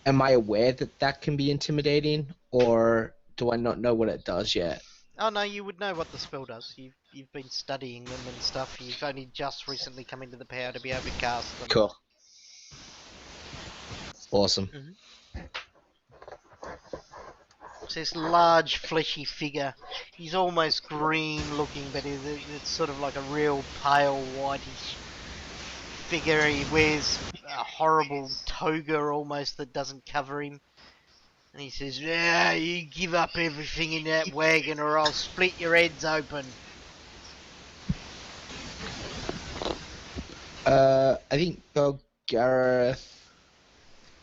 Speaker 6: Am I aware that that can be intimidating, or do I not know what it does yet?
Speaker 1: Oh no, you would know what the spell does. You've been studying them and stuff. You've only just recently come into the power to be able to cast them.
Speaker 6: Cool. Awesome.
Speaker 1: Mm-hmm. It's this large fleshy figure. He's almost green looking, but it's sort of like a real pale whitish figure. He wears a horrible toga almost that doesn't cover him. And he says, yeah, you give up everything in that wagon or I'll split your heads open.
Speaker 6: I think Belgareth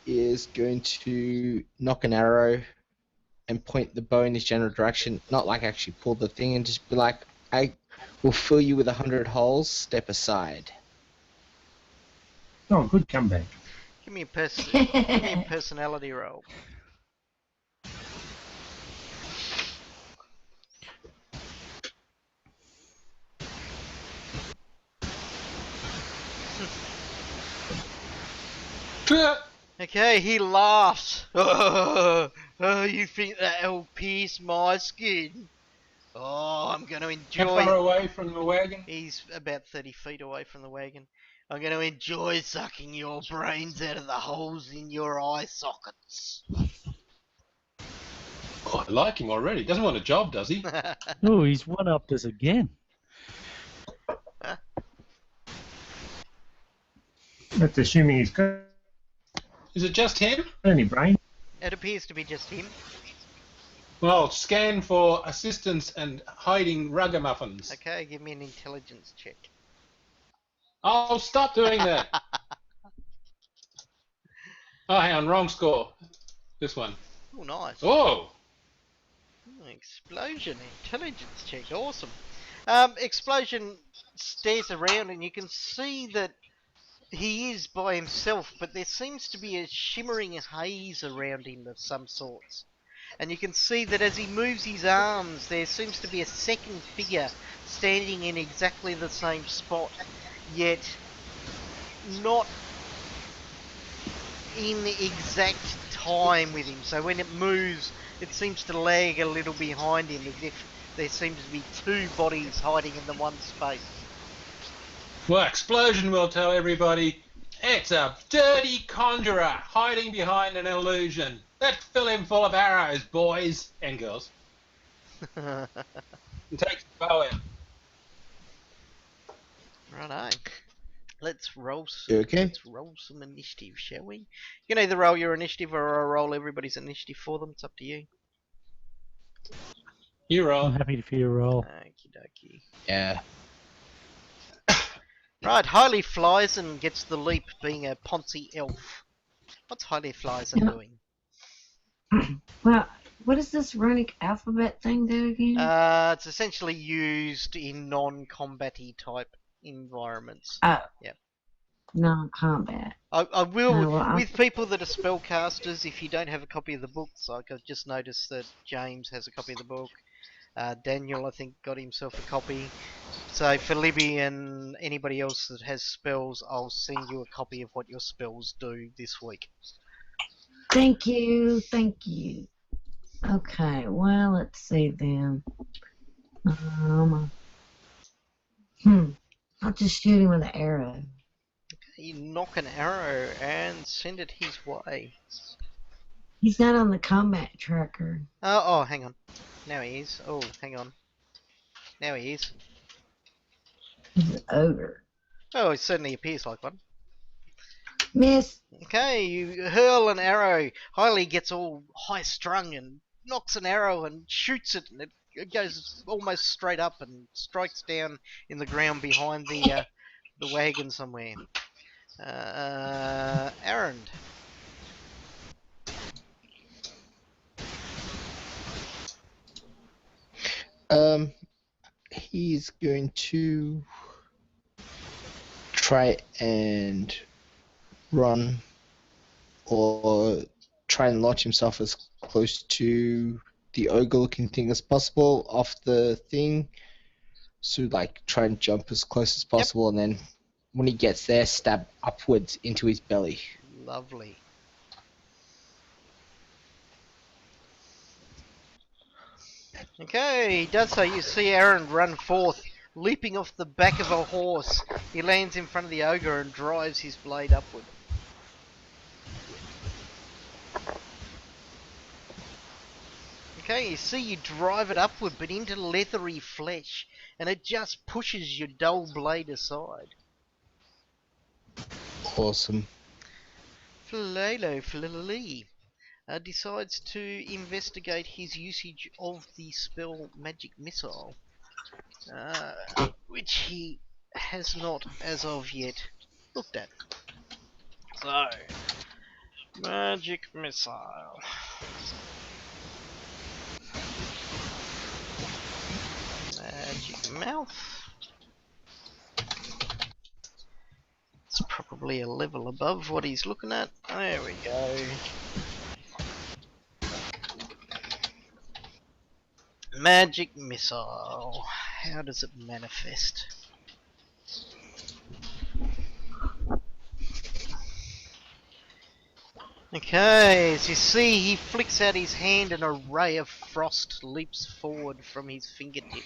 Speaker 6: is going to knock an arrow and point the bow in his general direction, not like actually pull the thing, and just be like, I will fill you with 100 holes, step aside.
Speaker 4: Oh, good comeback.
Speaker 1: Give me a personality roll. Okay, he laughs. Oh, you think that'll pierce my skin? Oh, I'm going to enjoy...
Speaker 5: How far away from the wagon?
Speaker 1: He's about 30 feet away from the wagon. I'm going to enjoy sucking your brains out of the holes in your eye sockets.
Speaker 5: Oh, I like him already. Doesn't want a job, does he?
Speaker 3: Oh, he's one-upped us again.
Speaker 4: That's assuming he's got
Speaker 5: Is it just him?
Speaker 4: any brain.
Speaker 1: It appears to be just him.
Speaker 5: Well, scan for assistance and hiding ragamuffins.
Speaker 1: Okay, give me an intelligence check.
Speaker 5: Oh, stop doing that. Oh, hang on, wrong score. This one.
Speaker 1: Oh, nice.
Speaker 5: Oh!
Speaker 1: Explosion intelligence check. Awesome. Explosion stares around and you can see that he is by himself, but there seems to be a shimmering haze around him of some sorts. And you can see that as he moves his arms, there seems to be a second figure standing in exactly the same spot, yet not in the exact time with him. So when it moves, it seems to lag a little behind him, as if there seems to be two bodies hiding in the one space.
Speaker 5: Well, explosion will tell everybody it's a dirty conjurer hiding behind an illusion. Let's fill him full of arrows, boys and girls. And take the bow in.
Speaker 1: Righto. Let's roll some initiative, shall we? You can either roll your initiative or I'll roll everybody's initiative for them. It's up to you.
Speaker 5: You roll.
Speaker 3: I'm happy for your roll.
Speaker 1: Okie dokie.
Speaker 6: Yeah.
Speaker 1: Right, Highly flies and gets the leap, being a Ponzi elf. What's Highly flies doing?
Speaker 2: Well, what does this runic alphabet thing do again?
Speaker 1: It's essentially used in non-combat-y type environments.
Speaker 2: Oh.
Speaker 1: Yep.
Speaker 2: Non-combat.
Speaker 1: I will,
Speaker 2: Oh, well,
Speaker 1: with people that are spellcasters, if you don't have a copy of the books, like I've just noticed that James has a copy of the book. Daniel, I think, got himself a copy. So for Libby and anybody else that has spells, I'll send you a copy of what your spells do this week.
Speaker 2: Thank you, thank you. Okay, well, let's see then. I'll just shoot him with an arrow.
Speaker 1: You knock an arrow and send it his way.
Speaker 2: He's not on the combat tracker.
Speaker 1: Oh, hang on. Now he is. Oh, hang on. Now he is.
Speaker 2: He's an ogre.
Speaker 1: Oh, it certainly appears like one.
Speaker 2: Miss.
Speaker 1: Okay, you hurl an arrow. Highly gets all high-strung and knocks an arrow and shoots it, and it goes almost straight up and strikes down in the ground behind the wagon somewhere. Aaron.
Speaker 6: He's going to try and run or try and launch himself as close to the ogre-looking thing as possible off the thing. So, like, try and jump as close as possible, and then when he gets there, stab upwards into his belly.
Speaker 1: Lovely. Okay, he does so. You see Aaron run forth, leaping off the back of a horse. He lands in front of the ogre and drives his blade upward. Okay, you see you drive it upward, but into leathery flesh, and it just pushes your dull blade aside.
Speaker 6: Awesome.
Speaker 1: Flalo Flalali decides to investigate his usage of the spell Magic Missile, which he has not, as of yet, looked at. So, Magic Missile. Magic Mouth. It's probably a level above what he's looking at. There we go. Magic Missile. How does it manifest? Okay, as you see, he flicks out his hand and a ray of frost leaps forward from his fingertip.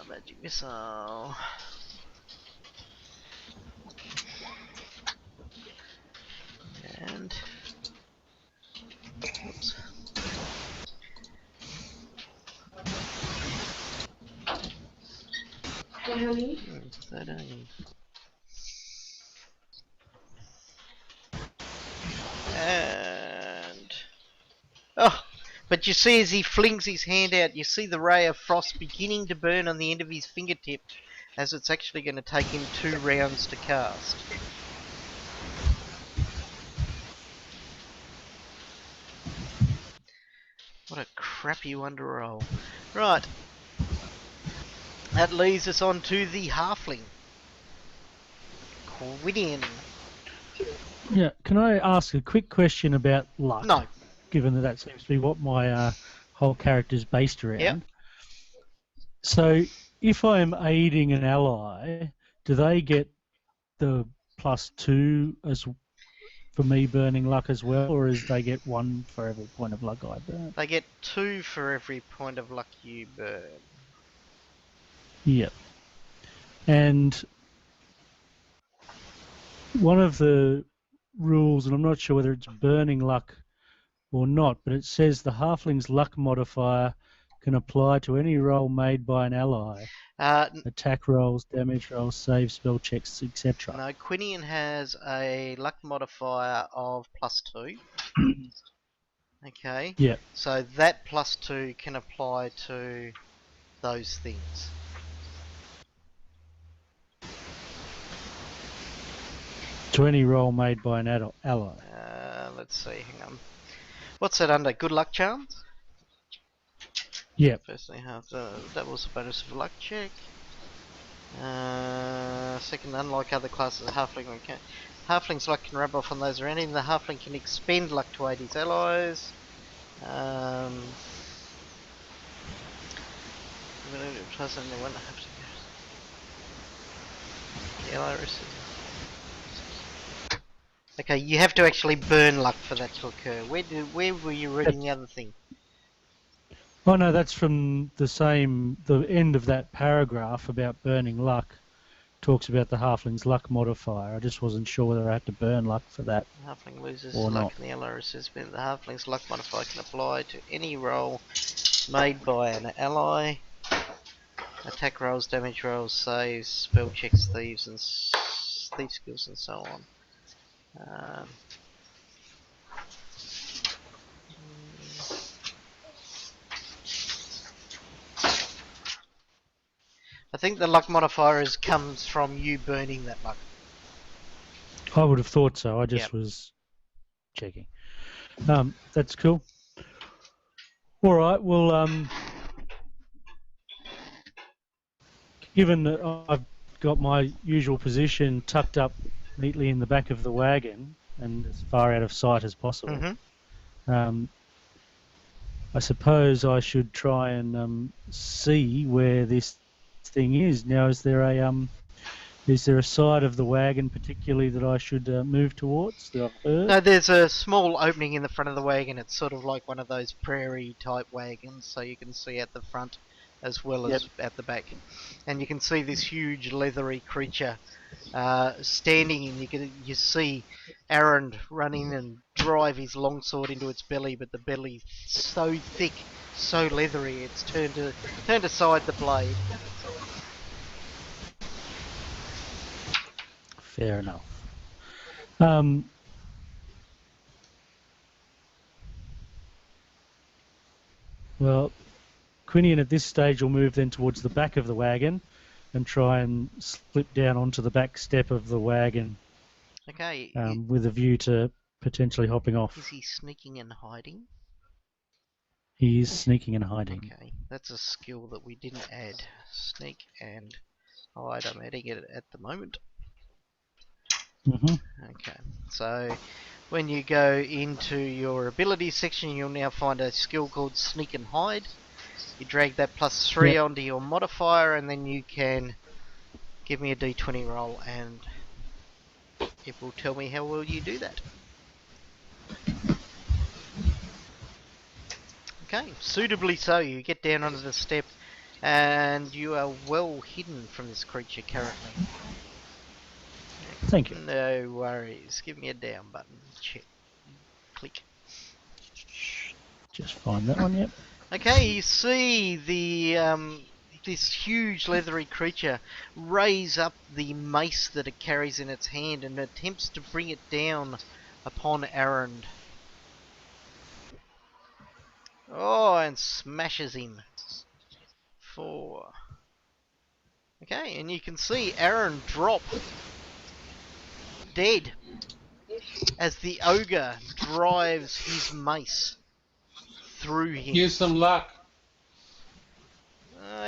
Speaker 1: Magic Missile. And... oops. What's that doing? And... oh! But you see as he flings his hand out, you see the ray of frost beginning to burn on the end of his fingertip, as it's actually going to take him 2 rounds to cast. crappy one to roll. Right. That leads us on to the halfling. Quinian.
Speaker 3: Yeah, can I ask a quick question about luck?
Speaker 1: No.
Speaker 3: Given that that seems to be what my whole character is based around.
Speaker 1: Yep.
Speaker 3: So, if I'm aiding an ally, do they get the +2 as for me burning luck as well, or is they get 1 for every point of luck I burn?
Speaker 1: They get 2 for every point of luck you burn.
Speaker 3: Yep. And one of the rules, and I'm not sure whether it's burning luck or not, but it says the halfling's luck modifier can apply to any roll made by an ally. Attack rolls, damage rolls, save, spell checks, etc.
Speaker 1: No, Quinian has a luck modifier of +2. Okay.
Speaker 3: Yeah.
Speaker 1: So that +2 can apply to those things.
Speaker 3: To any roll made by an ally.
Speaker 1: Let's see, hang on. What's that under? Good luck charms?
Speaker 3: Yep.
Speaker 1: Firstly, that was a bonus of luck check. Second, unlike other classes of halfling, halfling's luck can rub off on those around him. The halfling can expend luck to aid his allies. Okay, you have to actually burn luck for that to occur. Where were you reading the other thing?
Speaker 3: Oh no, that's from the end of that paragraph about burning luck. Talks about the halfling's luck modifier. I just wasn't sure whether I had to burn luck for that.
Speaker 1: The halfling loses
Speaker 3: or
Speaker 1: luck
Speaker 3: not.
Speaker 1: and the ally says the halfling's luck modifier can apply to any roll made by an ally. Attack rolls, damage rolls, saves, spell checks, thieves and thief skills and so on. I think the luck modifier comes from you burning that luck.
Speaker 3: I would have thought so. I just was checking. That's cool. All right. Well, given that I've got my usual position tucked up neatly in the back of the wagon and as far out of sight as possible, I suppose I should try and see where this thing is. Now, is there a side of the wagon particularly that I should move towards that I've heard?
Speaker 1: No, there's a small opening in the front of the wagon. It's sort of like one of those prairie type wagons, so you can see at the front as well as at the back. And you can see this huge leathery creature standing, and you see Aaron run in and drive his longsword into its belly, but the belly's so thick, so leathery, it's turned aside the blade.
Speaker 3: Fair enough. Well, Quinian at this stage will move then towards the back of the wagon and try and slip down onto the back step of the wagon.
Speaker 1: Okay.
Speaker 3: With a view to potentially hopping off.
Speaker 1: Is he sneaking and hiding?
Speaker 3: He is sneaking and hiding.
Speaker 1: Okay, that's a skill that we didn't add. Sneak and hide. I'm adding it at the moment. Okay, so when you go into your ability section, you'll now find a skill called Sneak and Hide. You drag that +3 onto your modifier, and then you can give me a d20 roll, and it will tell me how well you do that. Okay, suitably so. You get down onto the step, and you are well hidden from this creature currently.
Speaker 3: Thank you.
Speaker 1: No worries. Give me a down button. Check. Click.
Speaker 3: Just find that one, yep.
Speaker 1: Okay, you see this huge leathery creature raise up the mace that it carries in its hand and attempts to bring it down upon Aaron. Oh, and smashes him. 4. Okay, and you can see Aaron drop dead as the ogre drives his mace through him.
Speaker 5: Use some luck.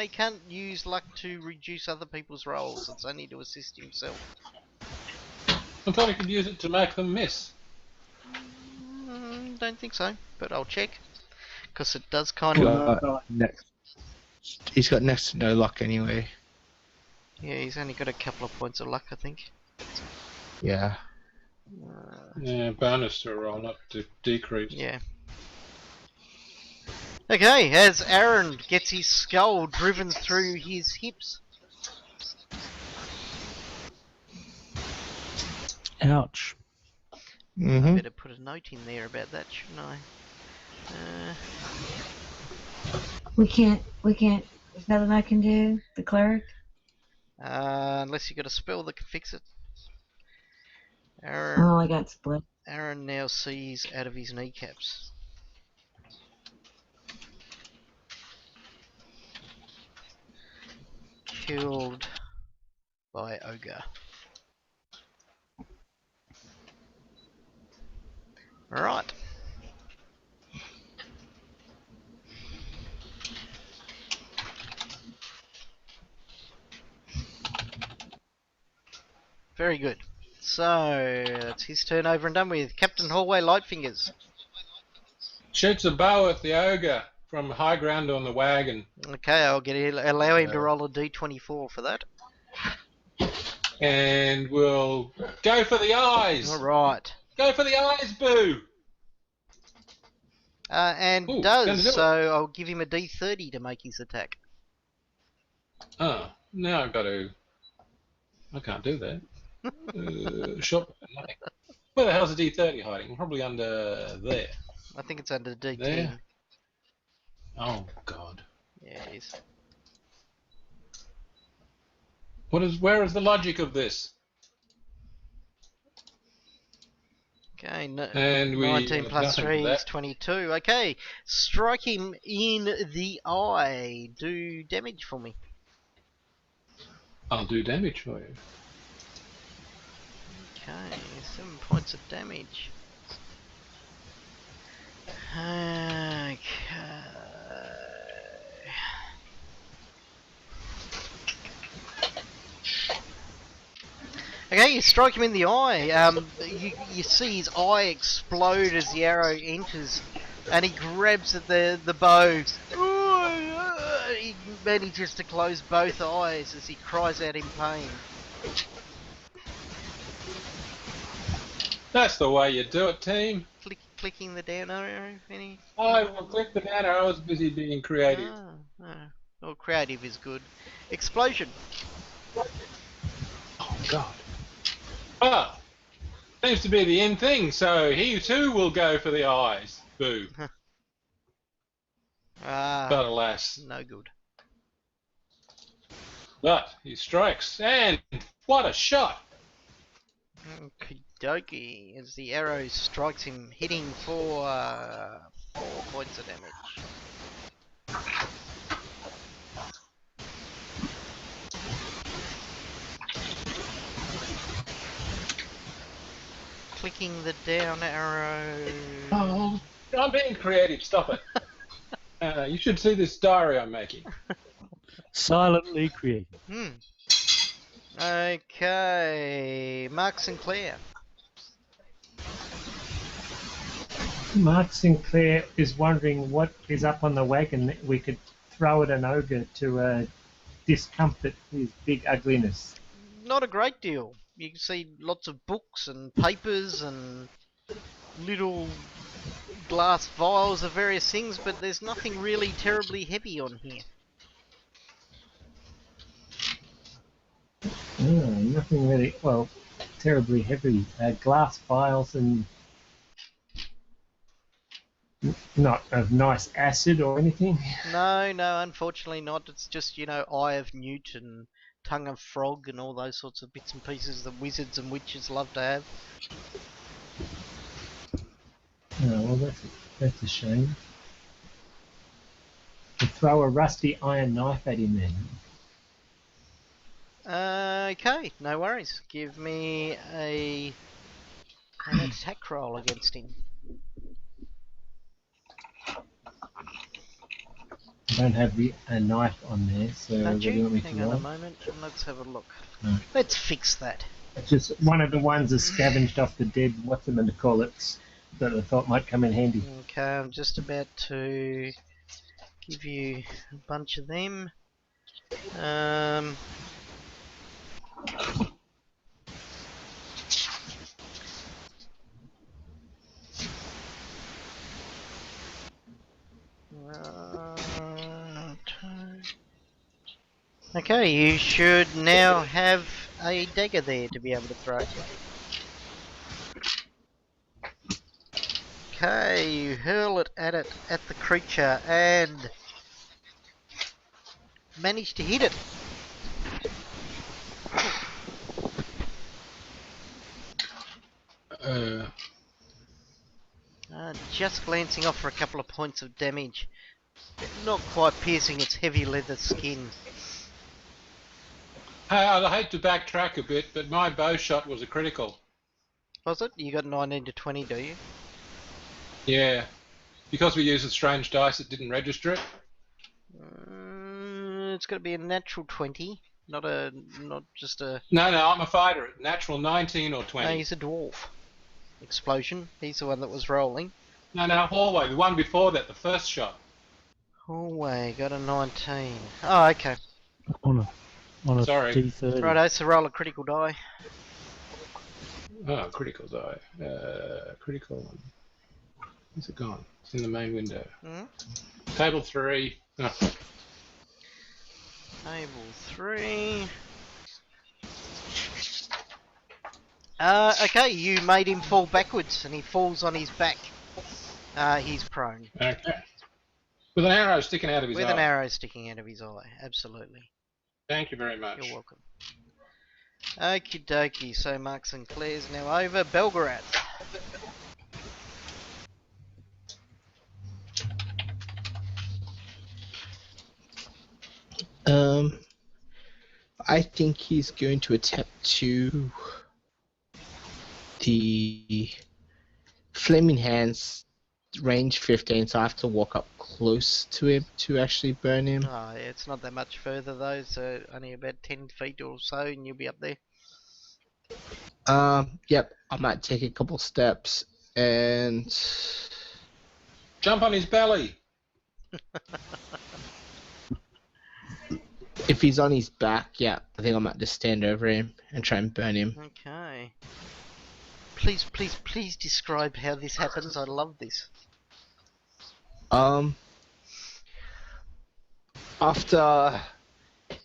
Speaker 1: He can't use luck to reduce other people's rolls. It's only to assist himself.
Speaker 5: I thought he could use it to make them miss.
Speaker 1: Don't think so, but I'll check. Because it does kind of...
Speaker 6: He's got next to no luck anyway.
Speaker 1: Yeah, he's only got a couple of points of luck, I think.
Speaker 6: Yeah.
Speaker 5: Yeah, bonus to a roll, not to decrease.
Speaker 1: Yeah. Okay, as Aaron gets his skull driven through his hips.
Speaker 3: Ouch.
Speaker 1: I better put a note in there about that, shouldn't I?
Speaker 2: We can't, there's nothing I can do, the cleric?
Speaker 1: Unless you got a spell that can fix it. Aaron,
Speaker 2: Oh, I got split.
Speaker 1: Aaron now sees out of his kneecaps. Killed by ogre. Alright. Very good. So, that's his turn over and done with. Captain Hallway Lightfingers.
Speaker 5: Shoots a bow at the ogre from high ground on the wagon.
Speaker 1: Okay, allow him to roll a d24 for that.
Speaker 5: And we'll go for the eyes.
Speaker 1: Alright.
Speaker 5: Go for the eyes, boo.
Speaker 1: And
Speaker 5: Ooh,
Speaker 1: does,
Speaker 5: gonna do
Speaker 1: so I'll give him a d30 to make his attack.
Speaker 5: Oh, now I've got to... I can't do that. Shot, nothing. Where the hell's the D30 hiding? Probably under there.
Speaker 1: I think it's under d10.
Speaker 5: There? Oh, God.
Speaker 1: Yeah, it is.
Speaker 5: Where is the logic of this?
Speaker 1: Okay,
Speaker 5: And we
Speaker 1: 19 plus
Speaker 5: nothing
Speaker 1: 3
Speaker 5: for
Speaker 1: is
Speaker 5: that.
Speaker 1: 22. Okay, strike him in the eye. Do damage for me.
Speaker 5: I'll do damage for you.
Speaker 1: Okay, 7 points of damage. Okay. Okay, you strike him in the eye. You see his eye explode as the arrow enters, and he grabs at the bow. He manages to close both eyes as he cries out in pain.
Speaker 5: That's the way you do it, team.
Speaker 1: Clicking the down arrow, any?
Speaker 5: I will click the banner. I was busy being creative.
Speaker 1: Well, creative is good. Explosion.
Speaker 5: Oh, God. Oh, seems to be the in thing, so he too will go for the eyes. Boo. But alas.
Speaker 1: No good.
Speaker 5: But he strikes, and what a shot!
Speaker 1: Okie dokie, as the arrow strikes him, hitting for 4 points of damage. Clicking the down arrow.
Speaker 5: Oh, I'm being creative, stop it. You should see this diary I'm making.
Speaker 3: Silently creative.
Speaker 1: Okay, Mark Sinclair.
Speaker 4: Mark Sinclair is wondering what is up on the wagon that we could throw at an ogre to discomfort his big ugliness.
Speaker 1: Not a great deal. You can see lots of books and papers and little glass vials of various things, but there's nothing really terribly heavy on here.
Speaker 4: Nothing really, well, terribly heavy. Glass vials and not of nice acid or anything.
Speaker 1: No, unfortunately not. It's just, Eye of Newt and Tongue of Frog and all those sorts of bits and pieces that wizards and witches love to have.
Speaker 4: Oh, well, that's a shame. To throw a rusty iron knife at him then.
Speaker 1: Okay, no worries. Give me an attack roll against him.
Speaker 4: I don't have a knife on there, so
Speaker 1: Don't
Speaker 4: what do you
Speaker 1: you?
Speaker 4: want me
Speaker 1: Hang
Speaker 4: to
Speaker 1: on a
Speaker 4: roll?
Speaker 1: moment and let's have a look.
Speaker 4: No.
Speaker 1: Let's fix that.
Speaker 4: It's just one of the ones that's scavenged off the dead, what's them to call it, that I thought might come in handy.
Speaker 1: Okay, I'm just about to give you a bunch of them. Okay, you should now have a dagger there to be able to throw. Okay, you hurl it at the creature and manage to hit it. Just glancing off for a couple of points of damage. Not quite piercing its heavy leather skin.
Speaker 5: Hey, I hate to backtrack a bit, but my bow shot was a critical.
Speaker 1: Was it? You got 19 to 20, do you?
Speaker 5: Yeah. Because we used a strange dice, it didn't register it.
Speaker 1: It's got to be a natural 20, not just a.
Speaker 5: No, I'm a fighter. Natural 19 or 20.
Speaker 1: No, he's a dwarf. Explosion. He's the one that was rolling.
Speaker 5: No, hallway. The one before that, the first shot.
Speaker 1: Hallway got a 19. Oh, okay.
Speaker 3: On a
Speaker 5: Sorry.
Speaker 3: D30.
Speaker 1: Righto, so roll a critical die.
Speaker 5: Oh, critical die. Critical one. Where's it gone? It's in the main window. Table 3. Oh.
Speaker 1: Table 3. Okay, you made him fall backwards and he falls on his back. He's prone.
Speaker 5: Okay. With an arrow sticking out of his eye.
Speaker 1: With an arrow sticking out of his eye, absolutely.
Speaker 5: Thank you very much.
Speaker 1: You're welcome. Okie dokie, so Mark Sinclair's now over. Belgorod.
Speaker 6: I think he's going to attempt to the flaming hands range 15, so I have to walk up close to him to actually burn him.
Speaker 1: Oh, yeah, it's not that much further though, so only about 10 feet or so and you'll be up there.
Speaker 6: Yep, I might take a couple steps and
Speaker 5: jump on his belly.
Speaker 6: If he's on his back, yeah, I think I might just stand over him and try and burn him.
Speaker 1: Okay. Please describe how this happens. I love this.
Speaker 6: After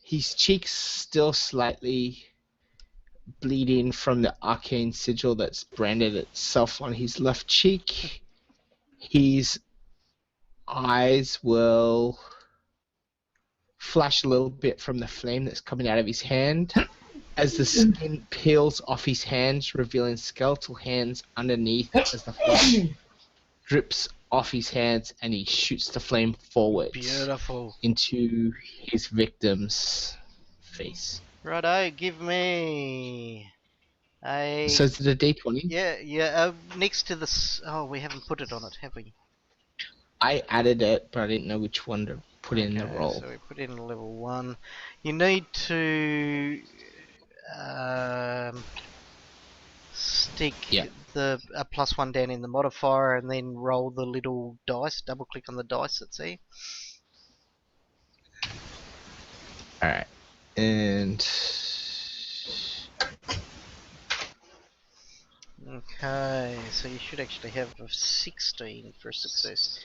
Speaker 6: his cheeks still slightly bleeding from the arcane sigil that's branded itself on his left cheek, his eyes will flash a little bit from the flame that's coming out of his hand as the skin peels off his hands, revealing skeletal hands underneath as the flesh drips off his hands, and he shoots the flame forward.
Speaker 1: Beautiful.
Speaker 6: Into his victim's face.
Speaker 1: Righto, give me a...
Speaker 6: So is it a D20?
Speaker 1: Yeah, next to the... Oh, we haven't put it on it, have we?
Speaker 6: I added it, but I didn't know which one to put in the roll.
Speaker 1: So we put in level 1. You need to stick a +1 down in the modifier and then roll the little dice. Double click on the dice that's there.
Speaker 6: Alright. And...
Speaker 1: Okay, so you should actually have a 16 for a success.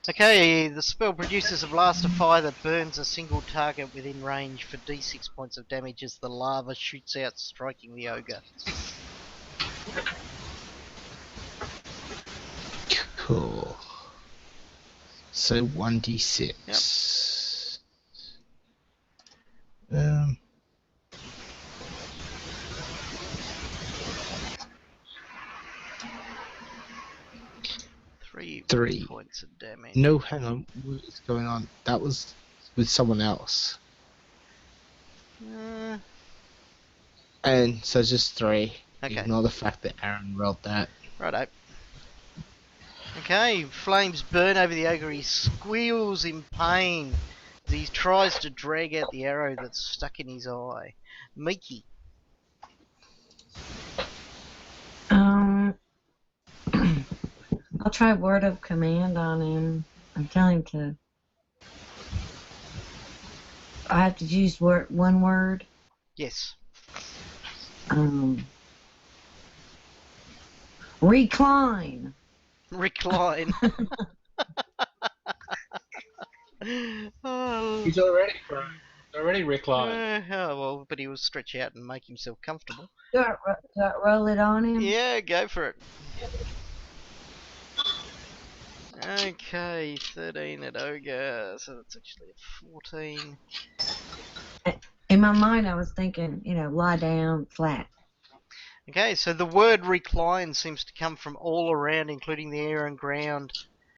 Speaker 1: Okay, the spell produces a blast of fire that burns a single target within range for d6 points of damage as the lava shoots out, striking the ogre.
Speaker 6: Cool. So 1d6. Yep. 3
Speaker 1: points of damage.
Speaker 6: No, hang on. What is going on? That was with someone else. And so just 3.
Speaker 1: Okay.
Speaker 6: Ignore the fact that Aaron rolled that.
Speaker 1: Righto. Okay, flames burn over the ogre. He squeals in pain as he tries to drag out the arrow that's stuck in his eye. Miki.
Speaker 2: I'll try word of command on him. I'm telling him to. I have to use one word.
Speaker 1: Yes.
Speaker 2: Recline.
Speaker 1: Recline. Oh,
Speaker 5: He's already reclined.
Speaker 1: oh, well, but he will stretch out and make himself comfortable.
Speaker 2: Do I roll it on him?
Speaker 1: Yeah, go for it. Okay, 13 at ogre, so that's actually a 14.
Speaker 2: In my mind, I was thinking, lie down flat.
Speaker 1: Okay, so the word recline seems to come from all around, including the air and ground